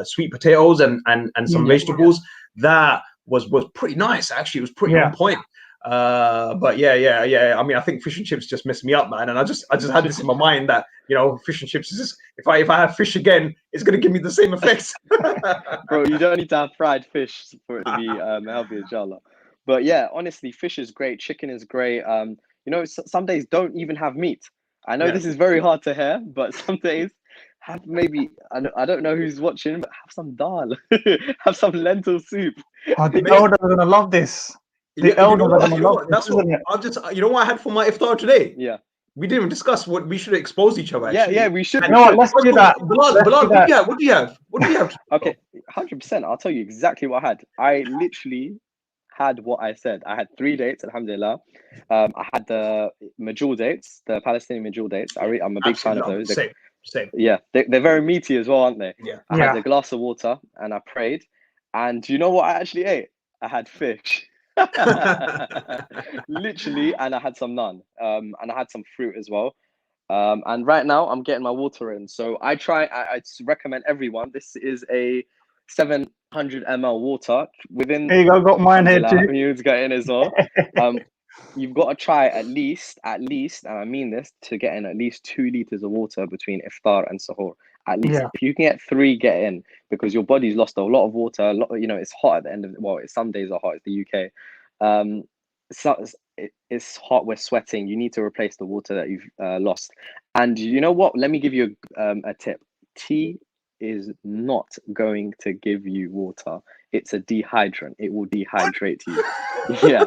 sweet potatoes and some vegetables. That was pretty nice actually. It was pretty on point. But yeah. I mean, I think fish and chips just messed me up, man. And I just had this in my mind that fish and chips is just if I have fish again, it's gonna give me the same effects. Bro, you don't need to have fried fish for it to be healthy, inshallah. But yeah, honestly, fish is great. Chicken is great. Some days don't even have meat. I know this is very hard to hear, but some days have maybe I don't know who's watching, but have some dal, have some lentil soup. The elders are gonna love this. The elders are gonna love this. That's what I'll just. What I had for my iftar today. Yeah. We didn't even discuss what we should expose each other. Actually. Yeah, we should. Let's do that. Bilal, what do you have? What do you have? Okay, 100%. I'll tell you exactly what I had. I literally had what I said. I had 3 dates, alhamdulillah. I had the Majul dates, the Palestinian Majul dates. I'm a big fan of those. Same. Yeah, they're very meaty as well, aren't they? Yeah. I had a glass of water and I prayed. And do you know what I actually ate? I had fish. Literally, and I had some naan. And I had some fruit as well. And right now I'm getting my water in. So I recommend everyone. This is a 700 ml water within. There you go. Got mine here too. You've got in as well. You've got to try at least, and I mean this, to get in at least 2 liters of water between iftar and sahur. At least, if you can get 3, get in, because your body's lost a lot of water. It's hot at the end of some days are hot. It's the UK. So it's hot. We're sweating. You need to replace the water that you've lost. And you know what? Let me give you a tip. Tea is not going to give you water. It's a dehydrant. It will dehydrate you. Yeah.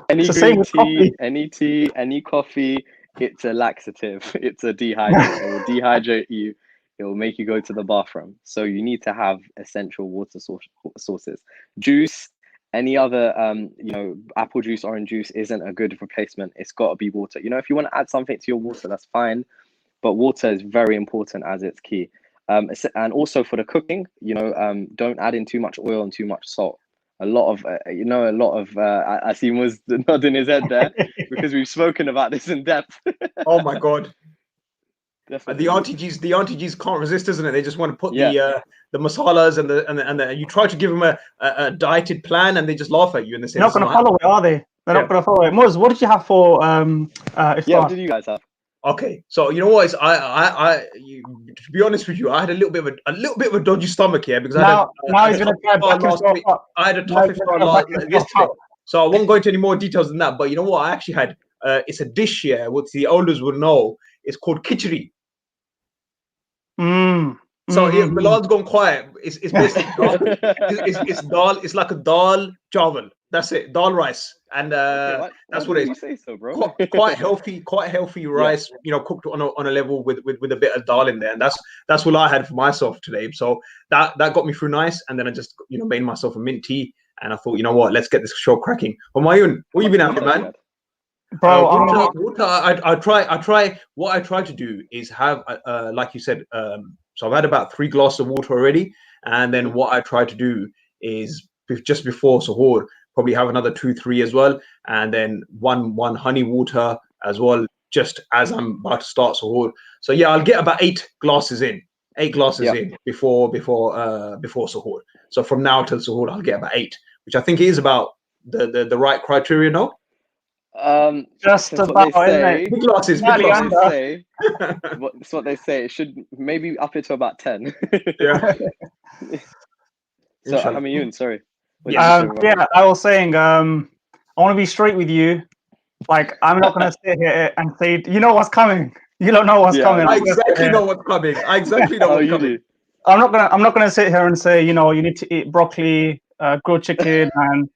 Any green tea, any tea, any coffee, it's a laxative. It's a dehydrant. It will dehydrate you. It will make you go to the bathroom. So you need to have essential water sources. Juice, any other, apple juice, orange juice isn't a good replacement. It's got to be water. If you want to add something to your water, that's fine. But water is very important as it's key. And also for the cooking, don't add in too much oil and too much salt. I see Muz nodding his head there because we've spoken about this in depth. Oh my God. Definitely. The aunties can't resist, isn't it? They just want to put Yeah. the masalas and you try to give them a dieted plan, and they just laugh at you and they say, They're not "This is going to not follow it, are they? They're Yeah. not going to follow it. Muz, what did you have for Yeah. iftar? What did you guys have? Okay, so you know what? To be honest with you, I had a little bit of a dodgy stomach here because Now I he's had a going tough to try to iftar back last himself week. up. I had a Now tough he's going to iftar try to back himself yesterday, up. so I won't go into any more details than that. But you know what? I actually had it's a dish here, which the elders will know. It's called khichdi. So Milan's gone quiet. It's basically dal. It's dal. It's like a dal chawal. That's it. Dal rice, and Okay, why that's what didn't it you is. say so, bro? Quite healthy Yeah. rice, you know, cooked on a level with a bit of dal in there, and that's what I had for myself today. So that got me through nice, and then I just made myself a mint tea, and I thought, you know what, let's get this show cracking. But Mayun, what you been What having, else you man? had? Bro, I'm Water, gonna water. I try. What I try to do is have, like you said. So I've had about 3 glasses of water already, and then what I try to do is just before suhoor, probably have another 2, 3 as well, and then one honey water as well, just as I'm about to start suhoor. So yeah, I'll get about 8 glasses in, 8 glasses Yeah. in before suhoor. So from now till suhoor, I'll get about 8, which I think is about the right criteria. No, just That's what they about in there. say. big glasses, big That's Slightly what they glasses. under. say. That's what they say. It should maybe up it to about 10. Yeah, So, inshallah. Hamiyun, sorry. What did you Yes. say, bro? Yeah, I was saying, I want to be straight with you. Like, I'm not gonna sit here and say, you know what's coming. You don't know what's Yeah, I coming. I do. exactly know what's coming. I exactly know Oh, what's you coming. do. I'm not gonna sit here and say, you need to eat broccoli, grilled chicken, and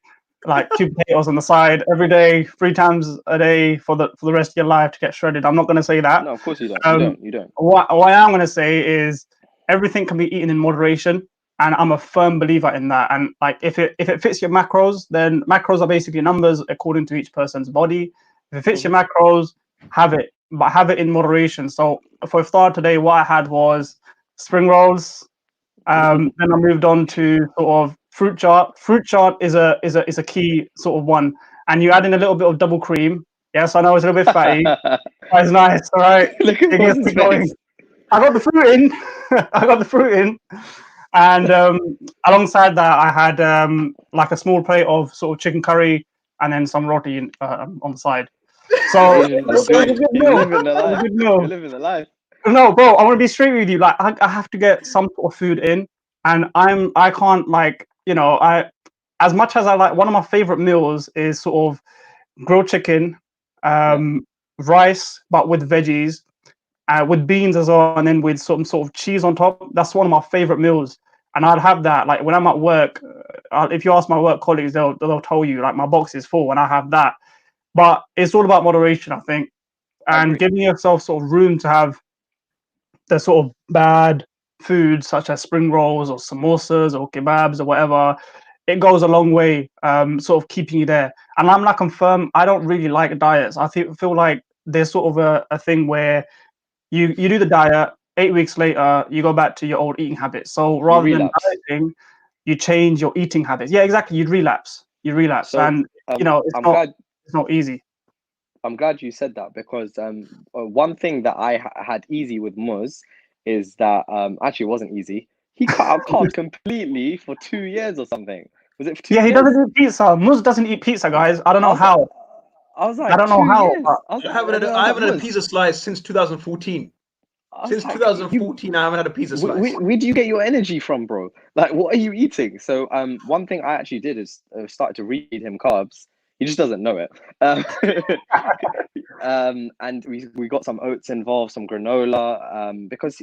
like 2 potatoes on the side every day, 3 times a day for the rest of your life to get shredded. I'm not gonna say that. No, of course you don't. You Um, don't. You don't. what I'm gonna say is everything can be eaten in moderation, and I'm a firm believer in that. And like if it fits your macros, then macros are basically numbers according to each person's body. If it fits your macros, have it, but have it in moderation. So for iftar today, what I had was spring rolls. Then I moved on to sort of fruit chart. Fruit chart is a key sort of one, and you add in a little bit of double cream. Yes, I know it's a little bit fatty. But it's nice. All right, Look at it gets Moses' me going. face. I got the fruit in. I got the fruit in, and alongside that, I had like a small plate of sort of chicken curry and then some roti on the side. So Asians it are was a doing. good You're meal. living the It was a life. good You're meal. living the life. No, bro, I want to be straight with you. Like, I have to get some sort of food in, and I can't like, I as much as I like one of my favorite meals is sort of grilled chicken, Yeah. rice, but with veggies, with beans as well, and then with some sort of cheese on top. That's one of my favorite meals, and I'd have that like when I'm at work. If you ask my work colleagues, they'll tell you like my box is full, and I have that. But it's all about moderation, I think, I and agree. giving yourself sort of room to have the sort of bad foods such as spring rolls or samosas or kebabs or whatever. It goes a long way, sort of keeping you there. And I'm like confirm, I don't really like diets. Feel like there's sort of a thing where you do the diet, 8 weeks later you go back to your old eating habits. So You rather than relapse. dieting, you change your eating habits. Yeah, exactly. You relapse, So, and I'm glad. it's not easy. I'm glad you said that because one thing that I had easy with Muz is that actually it wasn't easy. He cut out carbs completely for 2 years or something. Was it for two Yeah, he years? doesn't eat pizza. Muz doesn't eat pizza, guys. I don't I know was like, how. I was I like don't know two how, but years. And then I I was like, haven't had a Muz, pizza slice since 2014. I was Since like, you 2014, I haven't had a pizza slice. where do you get your energy from, bro? Like, what are you eating? So, one thing I actually did is started to read him carbs. He just doesn't know it. And we got some oats involved, some granola, because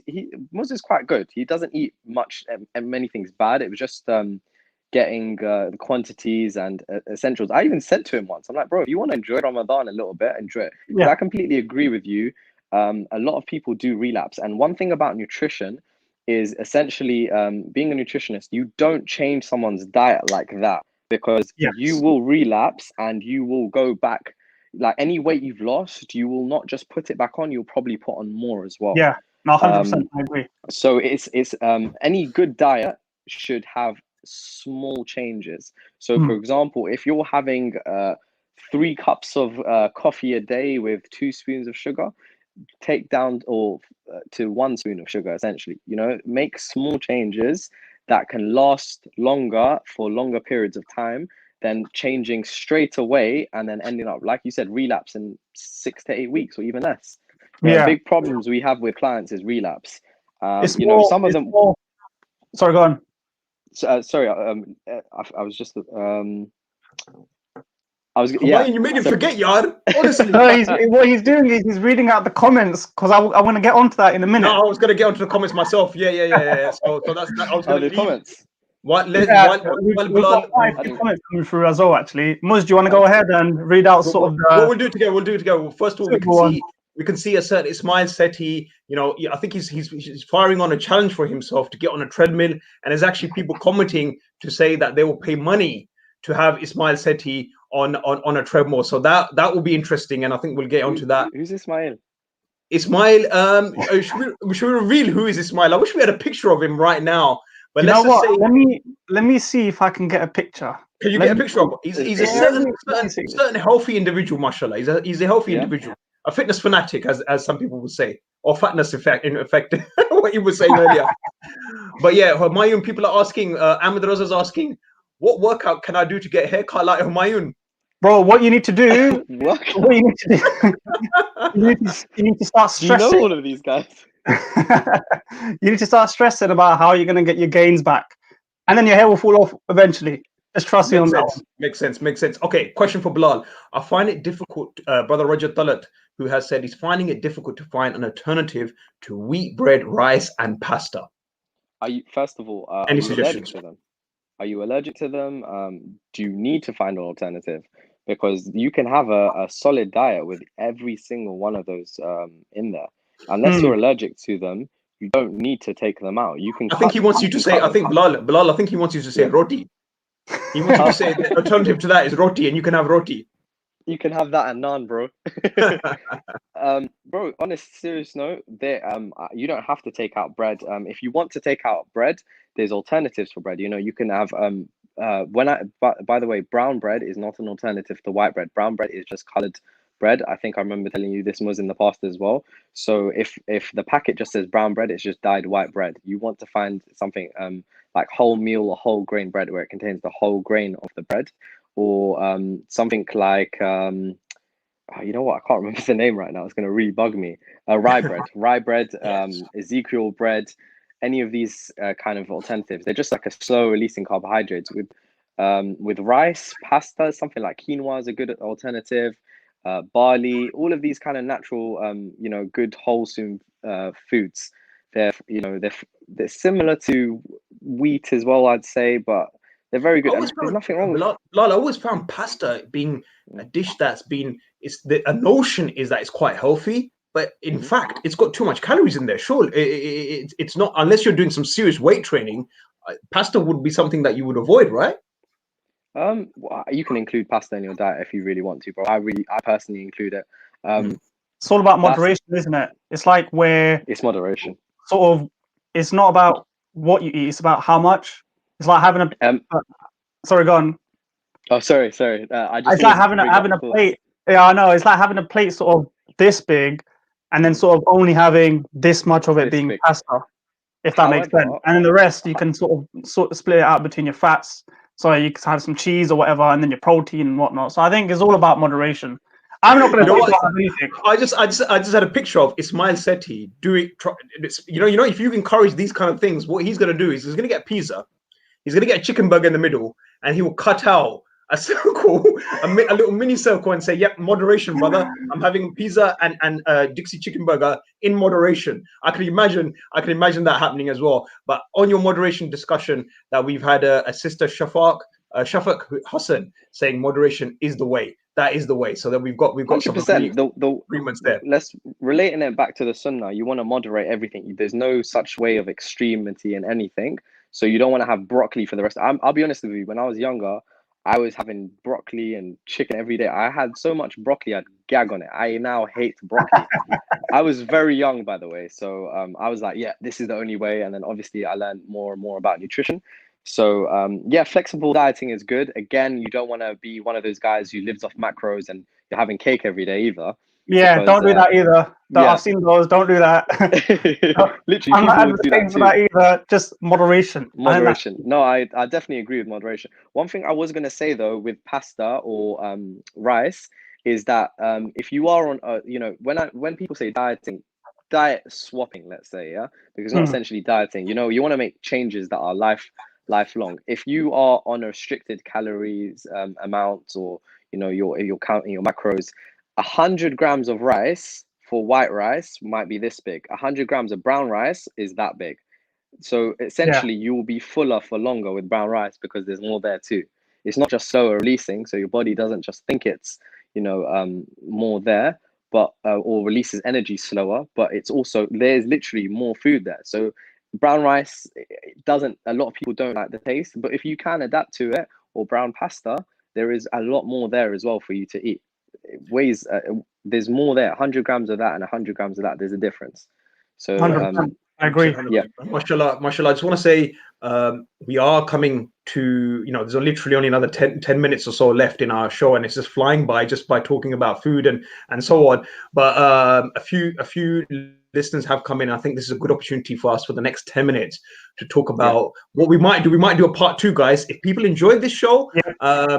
Muz is quite good. He doesn't eat much and many things bad. It was just getting the quantities and essentials. I even said to him once, I'm like, bro, if you want to enjoy Ramadan a little bit, enjoy it. Because yeah, I completely agree with you. A lot of people do relapse. And one thing about nutrition is essentially being a nutritionist, you don't change someone's diet like that because you yes, will relapse and you will go back. Like any weight you've lost, you will not just put it back on, you'll probably put on more as well. yeah, no, 100%, Um, I agree. so it's any good diet should have small changes. So for Mm, example, if you're having 3 cups of coffee a day with 2 spoons of sugar, take down or to 1 spoon of sugar, essentially. Make small changes that can last longer for longer periods of time than changing straight away and then ending up, like you said, relapse in 6 to 8 weeks or even less. Yeah. Big problems we have with clients is relapse. It's more, some of them. Sorry, go on. Sorry, I was just You made him forget, yard. Honestly. No, what he's doing is he's reading out the comments because I want to get onto that in a minute. No, I was gonna get onto the comments myself. Yeah. So that's that. I was gonna the leave. comments. We've got quite a few comments coming through as well, actually. Muz, do you want to go ahead and read out sort of the... What we'll do together? Well, first of all, we can see a certain Ismail Seti. I think he's firing on a challenge for himself to get on a treadmill, and there's actually people commenting to say that they will pay money to have Ismail Seti on a treadmill. So that will be interesting, and I think we'll get onto that. Who's Ismail? Ismail, should we reveal who is Ismail? I wish we had a picture of him right now. But you know what? Let me see if I can get a picture. Can you get a picture of him? He's a certain healthy individual, mashallah. He's a healthy individual, a fitness fanatic, as some people would say, or fatness effect, in effect, what you were saying earlier. But yeah, Humayun, people are asking, Ahmed Raza's asking, what workout can I do to get a haircut like Humayun? Bro, what you need to do, what you need to do, you need to start stressing. You know all of these guys. You need to start stressing about how you're going to get your gains back, and then your hair will fall off eventually. Just trust me on that one. Makes sense. Okay, question for Bilal. I find it difficult, brother Roger Talat, who has said he's finding it difficult to find an alternative to wheat bread, rice, and pasta. Are you, first of all, any suggestions? Are you allergic to them? Do you need to find an alternative? Because you can have a solid diet with every single one of those in there. Unless you're allergic to them, you don't need to take them out. You can. I think he wants you to say. I think Bilal. I think he wants you to say roti. He wants you to say the alternative to that is roti, and you can have roti. You can have that and naan, bro. Bro, on a serious note, you don't have to take out bread. If you want to take out bread, there's alternatives for bread. You can have by the way, brown bread is not an alternative to white bread. Brown bread is just colored bread. I think I remember telling you this was in the past as well. So if the packet just says brown bread, it's just dyed white bread. You want to find something like wholemeal or whole grain bread, where it contains the whole grain of the bread, or something like you know what, I can't remember the name right now. It's going to really bug me. Rye bread, yes. Ezekiel bread, any of these kind of alternatives. They're just like a slow releasing carbohydrates. With rice, pasta, something like quinoa is a good alternative. Barley, all of these kind of natural, good wholesome foods. They're similar to wheat as well, I'd say, but they're very good. There's nothing wrong with it. I always found pasta being a dish that's been, a notion is that it's quite healthy, but in fact, it's got too much calories in there. Sure, it's not, unless you're doing some serious weight training. Pasta would be something that you would avoid, right? You can include pasta in your diet if you really want to, bro. I personally include it. It's all about moderation, isn't it? It's like where it's moderation. Sort of, it's not about what you eat; it's about how much. It's like having a. Sorry, go on. Oh, sorry. It's like having a plate. Yeah, I know. It's like having a plate sort of this big, and then sort of only having this much of it being pasta, if that makes sense. And then the rest you can sort of split it out between your fats. So you can have some cheese or whatever, and then your protein and whatnot. So I think it's all about moderation. I'm not going to talk about anything. I just had a picture of Ismail Seti doing. If you encourage these kind of things, what he's going to do is he's going to get pizza. He's going to get a chicken burger in the middle, and he will cut out a circle, a little mini circle, and say, "Yep, moderation, brother. I'm having pizza and Dixie chicken burger in moderation." I can imagine that happening as well. But on your moderation discussion, that we've had a sister Shafaq Hassan saying moderation is the way. That is the way. So that we've got 100%. The agreements there. Let's relating it back to the Sunnah. You want to moderate everything. There's no such way of extremity in anything. So you don't want to have broccoli for the rest. I'll be honest with you. When I was younger, I was having broccoli and chicken every day. I had so much broccoli, I'd gag on it. I now hate broccoli. I was very young, by the way. So I was like, yeah, this is the only way. And then obviously I learned more and more about nutrition. So flexible dieting is good. Again, you don't want to be one of those guys who lives off macros and you're having cake every day either. Yeah, because don't do that either. yeah. I've seen those. Don't do that. Literally, I'm not people would do that advocating for too. that either. Just moderation. I think that's Moderation. No, I definitely agree with moderation. One thing I was gonna say though with pasta or rice is that if you are on you know, when people say dieting, diet swapping, let's say, yeah, because it's not essentially dieting. You know, you want to make changes that are lifelong. If you are on a restricted calories amount, or you know you're counting your macros, 100 grams of rice for white rice might be this big. 100 grams of brown rice is that big. So yeah, essentially, you will be fuller for longer with brown rice because there's more there too. It's not just slower releasing, so your body doesn't just think it's more there, but or releases energy slower. But it's also there's literally more food there. So brown rice it doesn't. A lot of people don't like the taste, but if you can adapt to it, or brown pasta, there is a lot more there as well for you to eat. It weighs there's more there. 100 grams of that and 100 grams of that. There's a difference. So 100%. I agree. 100%. yeah. Mashallah, mashallah. I just want to say we are coming to, there's literally only another 10 minutes or so left in our show, and it's just flying by just by talking about food and so on. But a few listeners have come in. I think this is a good opportunity for us for the next 10 minutes to talk about what we might do. We might do a part two, guys. If people enjoyed this show,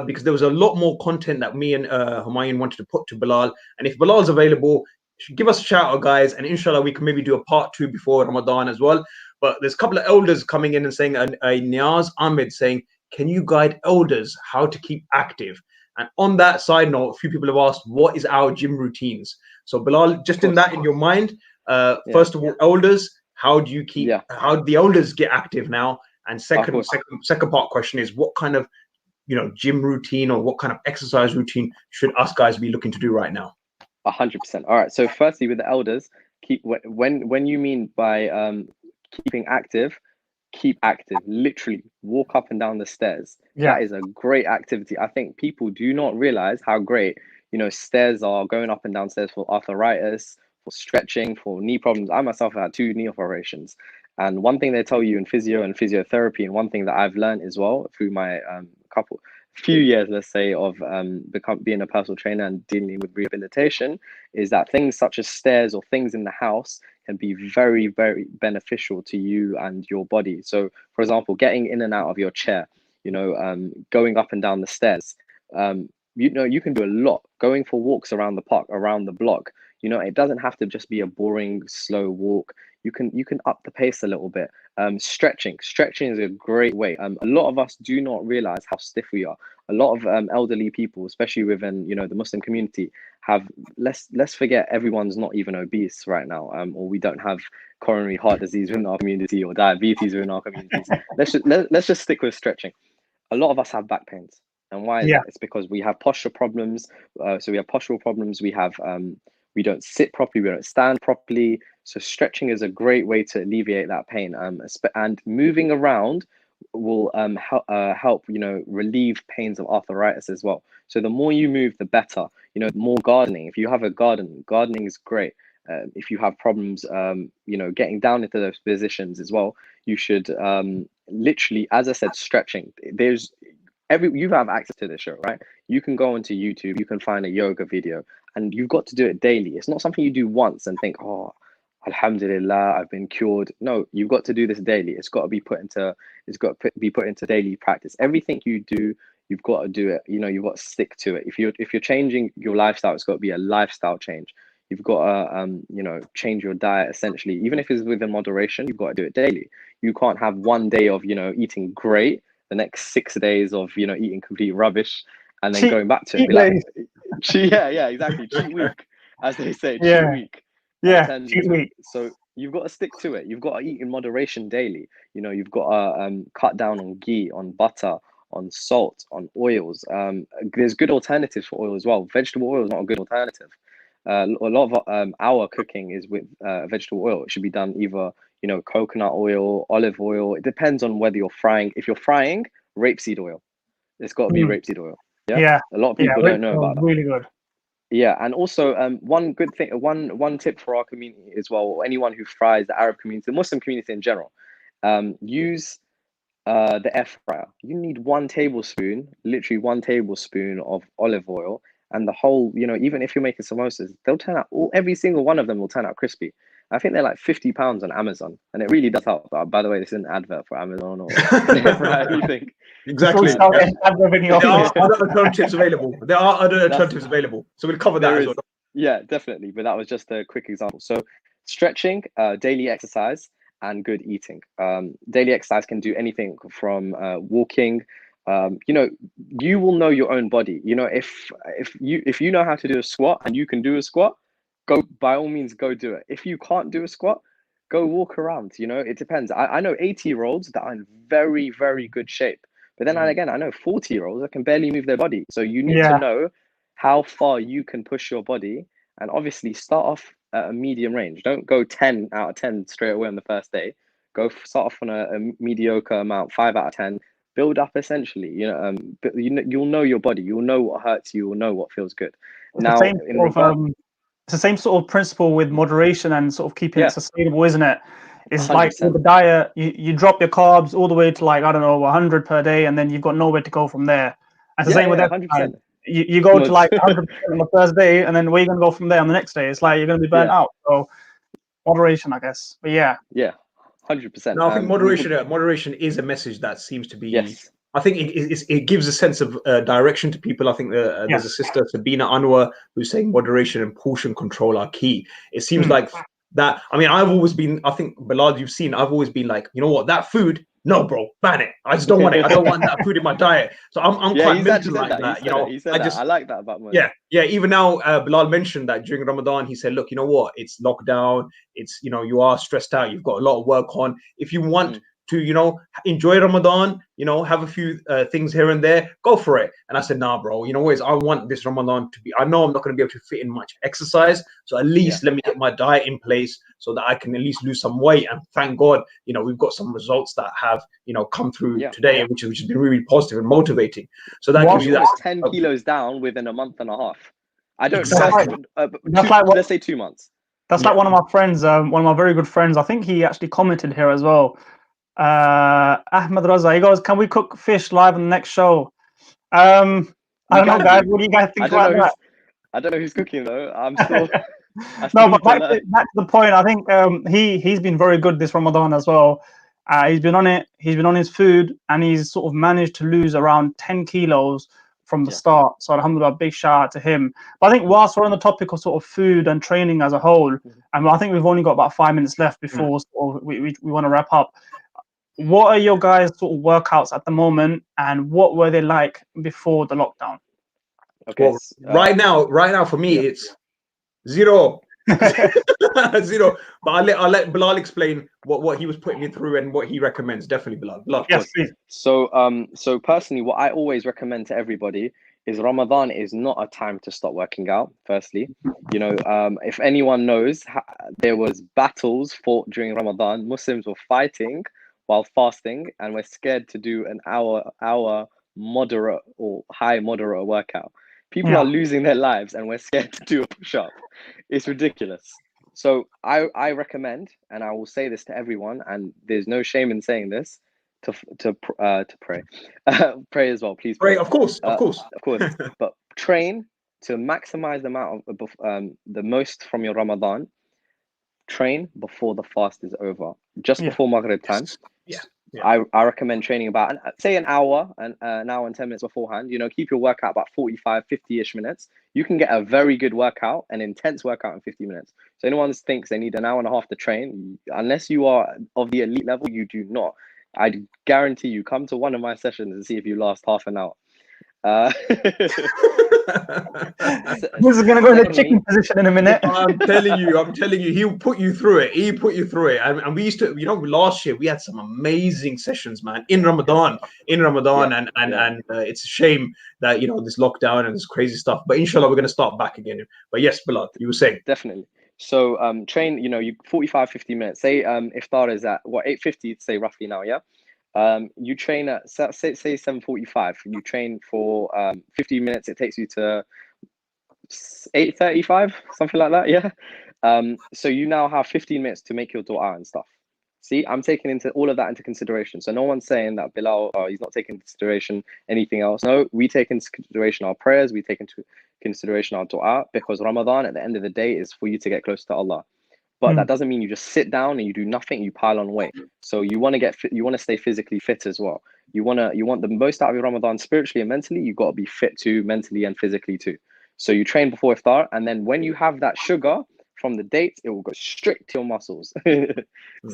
because there was a lot more content that me and Humayun wanted to put to Bilal. And if Bilal's available, give us a shout out, guys, and inshallah we can maybe do a part two before Ramadan as well. But there's a couple of elders coming in and saying, a Niaz Ahmed saying, can you guide elders how to keep active? And on that side note, a few people have asked, what is our gym routines? So Bilal, just in that in your mind, first of all, elders, how do you keep, how do the elders get active now? And second part question is, what kind of gym routine or what kind of exercise routine should us guys be looking to do right now? 100%. All right. So firstly, with the elders, when you mean by keeping active, keep active. Literally, walk up and down the stairs. Yeah. That is a great activity. I think people do not realize how great stairs are. Going up and down stairs for arthritis, for stretching, for knee problems. I myself had 2 knee operations, and one thing they tell you in physio and physiotherapy, and one thing that I've learned as well through my few years, let's say, of being a personal trainer and dealing with rehabilitation, is that things such as stairs or things in the house can be very, very beneficial to you and your body. So, for example, getting in and out of your chair, going up and down the stairs, you can do a lot. Going for walks around the park, around the block. It doesn't have to just be a boring, slow walk. You can up the pace a little bit. Stretching is a great way. A lot of us do not realize how stiff we are. A lot of elderly people, especially within the Muslim community, have let's forget everyone's not even obese right now, or we don't have coronary heart disease within our community or diabetes within our communities. Let's just stick with stretching. A lot of us have back pains, and why is that? It's because we have posture problems. So we have postural problems. We have we don't sit properly. We don't stand properly. So stretching is a great way to alleviate that pain. And moving around will help relieve pains of arthritis as well. So the more you move, the better. More gardening. If you have a garden, gardening is great. If you have problems, getting down into those positions as well, you should literally, as I said, stretching. You have access to this show, right? You can go onto YouTube, you can find a yoga video, and you've got to do it daily. It's not something you do once and think, oh, Alhamdulillah, I've been cured. No, you've got to do this daily. It's got to be put into daily practice. Everything you do, you've got to do it. You've got to stick to it. If you're changing your lifestyle, it's got to be a lifestyle change. You've got to change your diet essentially. Even if it's within moderation, you've got to do it daily. You can't have one day of eating great, the next 6 days of eating complete rubbish, and then going back to it. Be like, yeah, exactly. Cheat week, as they say. Cheat week. Cheat week. So you've got to stick to it. You've got to eat in moderation daily. You've got to cut down on ghee, on butter, on salt, on oils. There's good alternatives for oil as well. Vegetable oil is not a good alternative. A lot of our cooking is with vegetable oil. It should be done either coconut oil, olive oil. It depends on whether you're frying. If you're frying, rapeseed oil. It's got to be rapeseed oil. Yeah. A lot of people don't know about that. Really good. Yeah, and also one good thing, one tip for our community as well, or anyone who fries, the Arab community, the Muslim community in general, use the air fryer. You need 1 tablespoon, literally 1 tablespoon of olive oil, and the whole, even if you're making samosas, they'll turn out every single one of them will turn out crispy. I think they're like £50 on Amazon, and it really does help. By the way, this is an advert for Amazon or for anything. Exactly. Before we start revenue off There are this. other alternatives available. There are other alternatives available. So we'll cover that There as is, well. yeah, definitely. But that was just a quick example. So stretching, daily exercise, and good eating. Daily exercise can do anything from walking. You will know your own body. If you know how to do a squat and you can do a squat, go, by all means, go do it. If you can't do a squat, go walk around. It depends. I know 80-year-olds that are in very, very good shape. But then again, I know 40-year-olds that can barely move their body. So you need to know how far you can push your body, and obviously start off at a medium range. Don't go 10 out of 10 straight away on the first day. Start off on a mediocre amount, 5 out of 10. Build up essentially. But you'll know your body. You'll know what hurts you. You'll know what feels good. Now, it's the same sort of principle with moderation and sort of keeping it sustainable, isn't it? It's 100%. like with the diet, you drop your carbs all the way to, like, I don't know, 100 per day, and then you've got nowhere to go from there. And it's the same with exercise. You go to like 100% on the first day, and then where are you going to go from there on the next day? It's like you're going to be burnt out. So moderation, I guess. But yeah, 100%. No, I think moderation is a message that seems to be. Yes. I think it gives a sense of direction to people. I think there's a sister, Sabina Anwar, who's saying moderation and portion control are key. It seems like that. I mean, I've always been. I think, Bilal, you've seen. I've always been like, you know what, that food. No, bro, ban it. I just don't want it. I don't want that food in my diet. So I'm quite militant like that. I like that about Mo. Yeah. Even now, Bilal mentioned that during Ramadan, he said, look, you know what? It's lockdown. It's, you are stressed out. You've got a lot of work on. If you want to, enjoy Ramadan, have a few things here and there, go for it. And I said, nah, bro, I want this Ramadan to be, I know I'm not going to be able to fit in much exercise. So at least let me get my diet in place so that I can at least lose some weight. And thank God, we've got some results that have, come through today, which has been really positive and motivating. So that gives you that 10 kilos down within a month and a half. I don't let's say 2 months. That's like one of my friends, one of my very good friends. I think he actually commented here as well. Ahmed Raza, he goes, can we cook fish live on the next show? I don't know, guys. What do you guys think about that? I don't know who's cooking though. I'm still no, but back to the point. I think he's been very good this Ramadan as well. He's been on it. He's been on his food, and he's sort of managed to lose around 10 kilos from the start. So alhamdulillah, big shout out to him. But I think whilst we're on the topic of sort of food and training as a whole, and I think we've only got about 5 minutes left before we want to wrap up. What are your guys' sort of workouts at the moment, and what were they like before the lockdown? Okay. Well, right now for me it's zero. Zero. But I'll let Bilal explain what he was putting me through and what he recommends. Definitely, Bilal. Yes, please. So personally, what I always recommend to everybody is Ramadan is not a time to stop working out. Firstly, if anyone knows, there was battles fought during Ramadan. Muslims were fighting while fasting, and we're scared to do an hour moderate or high moderate workout. People are losing their lives, and we're scared to do a push-up. It's ridiculous. So I recommend, and I will say this to everyone, and there's no shame in saying this, to pray, pray as well. Please pray. Of course. But train to maximize the amount of the most from your Ramadan. Train before the fast is over, just before Maghrib time. I recommend training about say an hour and 10 minutes beforehand. Keep your workout about 45, 50-ish minutes. You can get a very good workout, an intense workout in 50 minutes. So anyone thinks they need an hour and a half to train, unless you are of the elite level, you do not. I guarantee you, come to one of my sessions and see if you last half an hour. This is gonna go in the chicken position in a minute. I'm telling you, he'll put you through it. And we used to, last year we had some amazing sessions, man, in Ramadan, and it's a shame that this lockdown and this crazy stuff. But inshallah, we're gonna start back again. But yes, Bilal, you were saying. Definitely. So train, you 45, 50 minutes. Say iftar is at 8:50, say roughly now, yeah. You train at say 7:45. You train for 15 minutes. It takes you to 8:35, something like that. Yeah. So you now have 15 minutes to make your dua and stuff. See, I'm taking into all of that into consideration. So no one's saying that Bilal, he's not taking into consideration anything else. No, we take into consideration our prayers, we take into consideration our dua, because Ramadan at the end of the day is for you to get close to Allah. But that doesn't mean you just sit down and you do nothing, you pile on weight. So you want to get fit, you want to stay physically fit as well. You want the most out of your Ramadan spiritually and mentally. You got to be fit too, mentally and physically too. So you train before iftar, and then when you have that sugar from the dates, it will go straight to your muscles.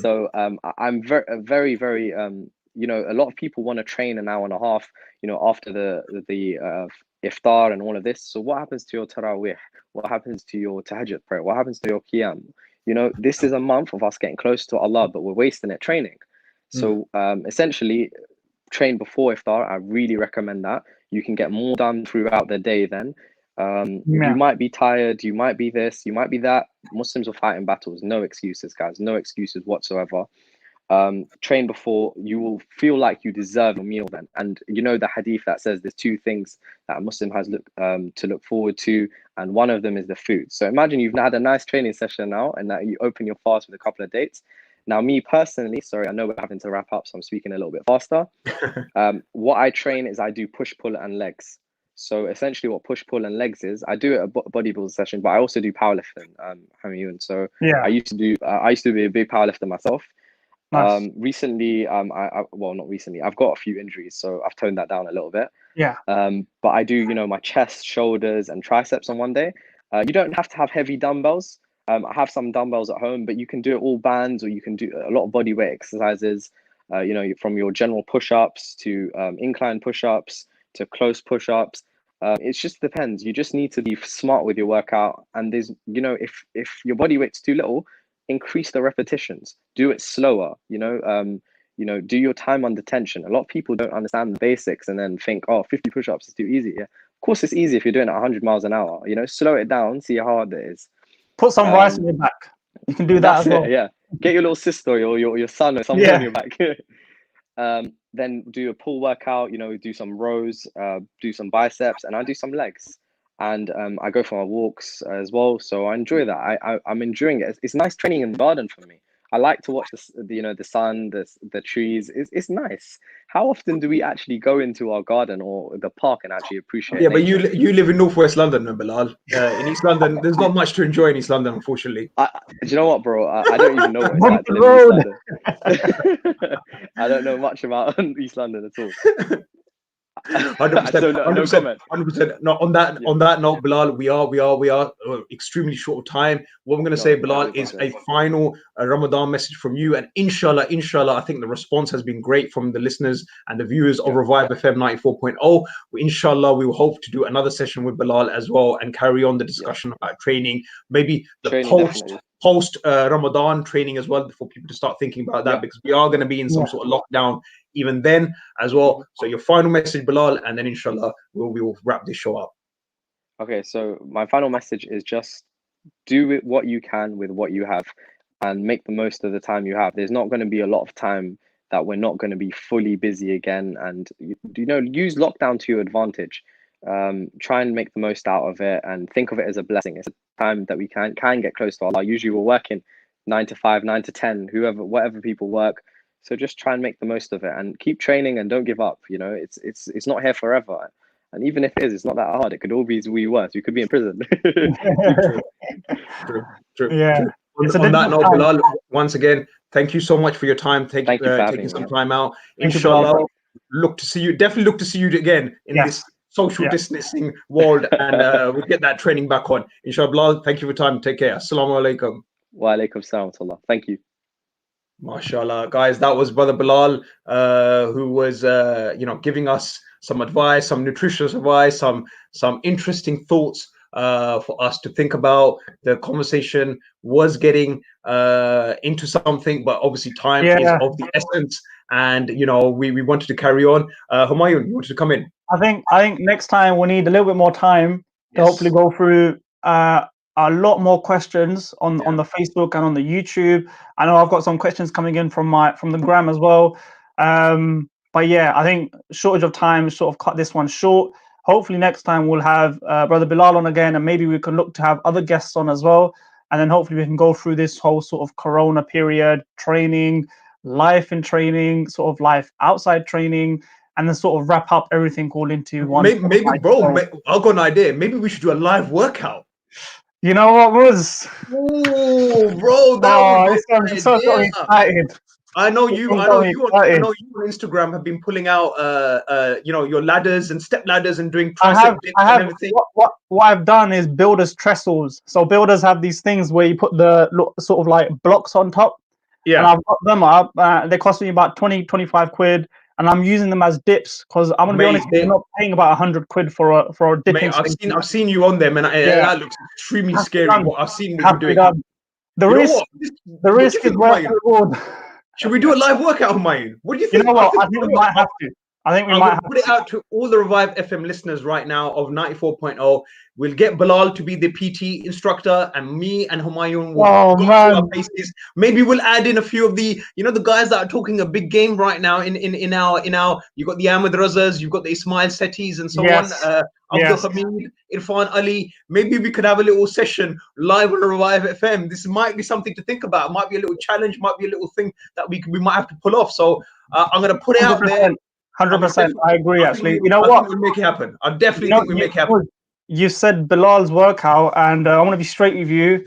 So I'm very, very, you know, a lot of people want to train an hour and a half, you know, after the iftar and all of this. So what happens to your tarawih? What happens to your tahajjud prayer? What happens to your qiyam? You know, this is a month of us getting close to Allah, but we're wasting it training. So essentially, train before iftar. I really recommend that. You can get more done throughout the day then. You might be tired, you might be this, you might be that. Muslims will fight in battles. No excuses, guys. No excuses whatsoever. Train before, you will feel like you deserve a meal then. And you know the hadith that says there's two things that a Muslim has to look forward to, and one of them is the food. So imagine you've had a nice training session now, and that you open your fast with a couple of dates. Now, me personally, sorry, I know we're having to wrap up, so I'm speaking a little bit faster. What I train is I do push, pull, and legs. So essentially, what push, pull, and legs is, I do it at a bodybuilding session, but I also do powerlifting. And so I used to be a big powerlifter myself. Nice. Recently, well, not recently, I've got a few injuries, so I've toned that down a little bit. Yeah. But I do, you know, my chest, shoulders, and triceps on one day. You don't have to have heavy dumbbells. I have some dumbbells at home, but you can do it all bands, or you can do a lot of body weight exercises. You know, from your general push-ups to incline push-ups to close push-ups. It just depends. You just need to be smart with your workout. And there's, you know, if your body weight's too little, increase the repetitions. Do it slower. You know, do your time under tension. A lot of people don't understand the basics and then think, oh, 50 push-ups is too easy. Yeah, of course it's easy if you're doing it 100 miles an hour. You know, slow it down, see how hard it is. Put some rice on your back. You can do that as well. Yeah, get your little sister or your son or someone on your back. Then do a pull workout. You know, do some rows, do some biceps, and I do some legs. And I go for my walks as well, so I enjoy that. I'm enjoying it. It's nice training in the garden for me. I like to watch the sun, the trees. It's nice. How often do we actually go into our garden or the park and actually appreciate nature? But you live in Northwest London, Bilal. In East London, there's not much to enjoy in East London, unfortunately. Do you know what, bro? I don't even know what it's like to live in East London. I don't know much about East London at all. 100%, So no comment. 100%. No, on that note, Bilal, we are extremely short of time. What I'm going to say, Bilal, is a final Ramadan message from you, and inshallah, I think the response has been great from the listeners and the viewers of Revive FM 94.0. Inshallah, we will hope to do another session with Bilal as well and carry on the discussion about training, maybe the post Ramadan training as well, for people to start thinking about that, because we are going to be in some sort of lockdown even then as well. So your final message, Bilal, and then inshallah we will wrap this show up. Okay, so my final message is just do what you can with what you have and make the most of the time you have. There's not going to be a lot of time that we're not going to be fully busy again, and you know, use lockdown to your advantage. Try and make the most out of it and think of it as a blessing. It's a time that we can get close to Allah. Usually we're working 9 to 5, 9 to 10, whatever people work. So just try and make the most of it and keep training and don't give up. You know, it's not here forever. And even if it is, it's not that hard. It could all be way worse. We could be in prison. True. Yeah. On that note, Bilal, once again, thank you so much for your time. Thank you for taking some time out. Inshallah, look to see you again in this social distancing world, and we'll get that training back on. Inshallah, thank you for your time. Take care. Assalamu alaikum. Wa alaikum salam. Thank you. MashaAllah, guys, that was Brother Bilal, who was, giving us some advice, some nutritious advice, some interesting thoughts for us to think about. The conversation was getting into something, but obviously time is of the essence, and we wanted to carry on. Humayun, you wanted to come in? I think next time we need a little bit more time to hopefully go through a lot more questions on the Facebook and on the YouTube. I know I've got some questions coming in from the gram as well. But yeah, I think shortage of time sort of cut this one short. Hopefully next time we'll have Brother Bilal on again, and maybe we can look to have other guests on as well. And then hopefully we can go through this whole sort of Corona period, training, life in training, sort of life outside training, and then sort of wrap up everything all into one. Maybe bro, I've got an idea. Maybe we should do a live workout. You know what was? Oh, bro, that Oh, would be this an one got me idea. excited. I know This you. one I got know me you. I excited. know you on Instagram have been pulling out, your ladders and step ladders and doing I tricep dips and have everything. what I've done is builders trestles. So builders have these things where you put the sort of like blocks on top. And Yeah, I've got them up. They cost me about 20-25 quid, and I'm using them as dips because I'm gonna be honest, I'm not paying about 100 quid for a dipping mate. station. I've seen you on them, and Yeah, that looks extremely has to be scary. done. What I've seen what Has you're to be doing. done. The You know risk, what? the What do risk you is think, worth Humayun? the reward. Should we do a live workout, Humayun? What do you You think? know what? I You think know we what? might have to. I think we I'm might going to have put it to. out to all the Revive FM listeners right now of 94.0. We'll get Bilal to be the PT instructor, and me and Humayun will Oh go through our man, paces. Maybe we'll add in a few of the, the guys that are talking a big game right now in our. You got the Ahmed Razas, you've got the Ismail Setis, and so on. yes, Abdul yes. Hamid, Irfan Ali. Maybe we could have a little session live on Revive FM. This might be something to think about. It might be a little challenge. Might be a little thing that we might have to pull off. So I'm going to put it out there. 100%. I agree. Actually, you know I what? think we'll make it happen. I definitely You know, think we make it happen. you said Bilal's workout, and I want to be straight with you.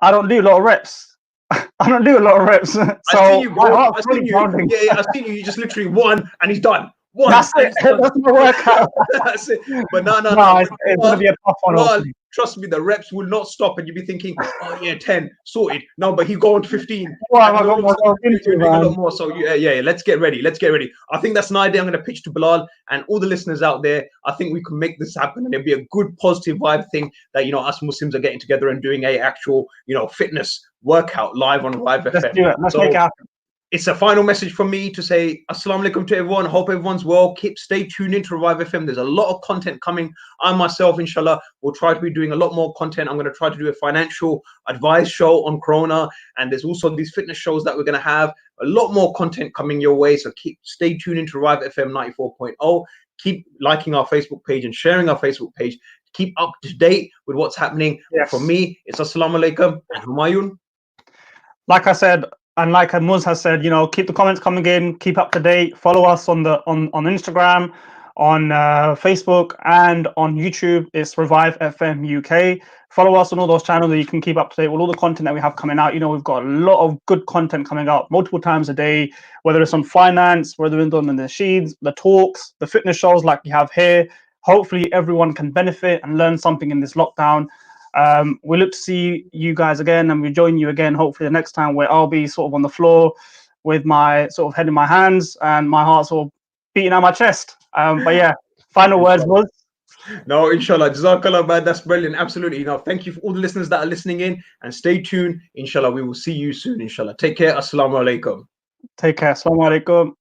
I don't do a lot of reps. I don't do a lot of reps. So I see you, my bro. heart's I see really you. pounding. Yeah, I see you. You just literally won and he's done. One That's and it. he's done. That's my workout. That's it. But no. No, it's going to be a tough one. Well, trust me, the reps will not stop, and you'll be thinking, "Oh yeah, 10 sorted." No, but he going to 15. What have And I got myself you're into, doing a man? lot more. So yeah. Let's get ready. Let's get ready. I think that's an idea I'm going to pitch to Bilal and all the listeners out there. I think we can make this happen, and it'll be a good positive vibe thing that us Muslims are getting together and doing a actual fitness workout live on Live FM. Let's do it. Let's make it happen. It's a final message from me to say Assalamu alaikum to everyone. Hope everyone's well. Stay tuned into Revive FM. There's a lot of content coming. I myself, inshallah, will try to be doing a lot more content. I'm going to try to do a financial advice show on Corona. And there's also these fitness shows that we're going to have. A lot more content coming your way. So stay tuned into Revive FM 94.0. Keep liking our Facebook page and sharing our Facebook page. Keep up to date with what's happening. Yes. From me, it's Assalamu alaikum and Humayun. Like I said, and like Muz has said, keep the comments coming in, keep up to date, follow us on Instagram, on Facebook, and on YouTube. It's Revive FM UK. Follow us on all those channels that you can keep up to date with all the content that we have coming out. We've got a lot of good content coming out multiple times a day, whether it's on finance, whether it's on the nasheeds, the talks, the fitness shows like you have here. Hopefully everyone can benefit and learn something in this lockdown. We look to see you guys again, and we join you again hopefully the next time, where I'll be sort of on the floor with my sort of head in my hands and my heart sort of beating out my chest. But yeah, final words was. No, inshallah. Jazakallah, man. That's brilliant. Absolutely. Thank you for all the listeners that are listening in, and stay tuned. Inshallah, we will see you soon. Inshallah. Take care. Assalamu alaikum. Take care. Assalamu alaikum.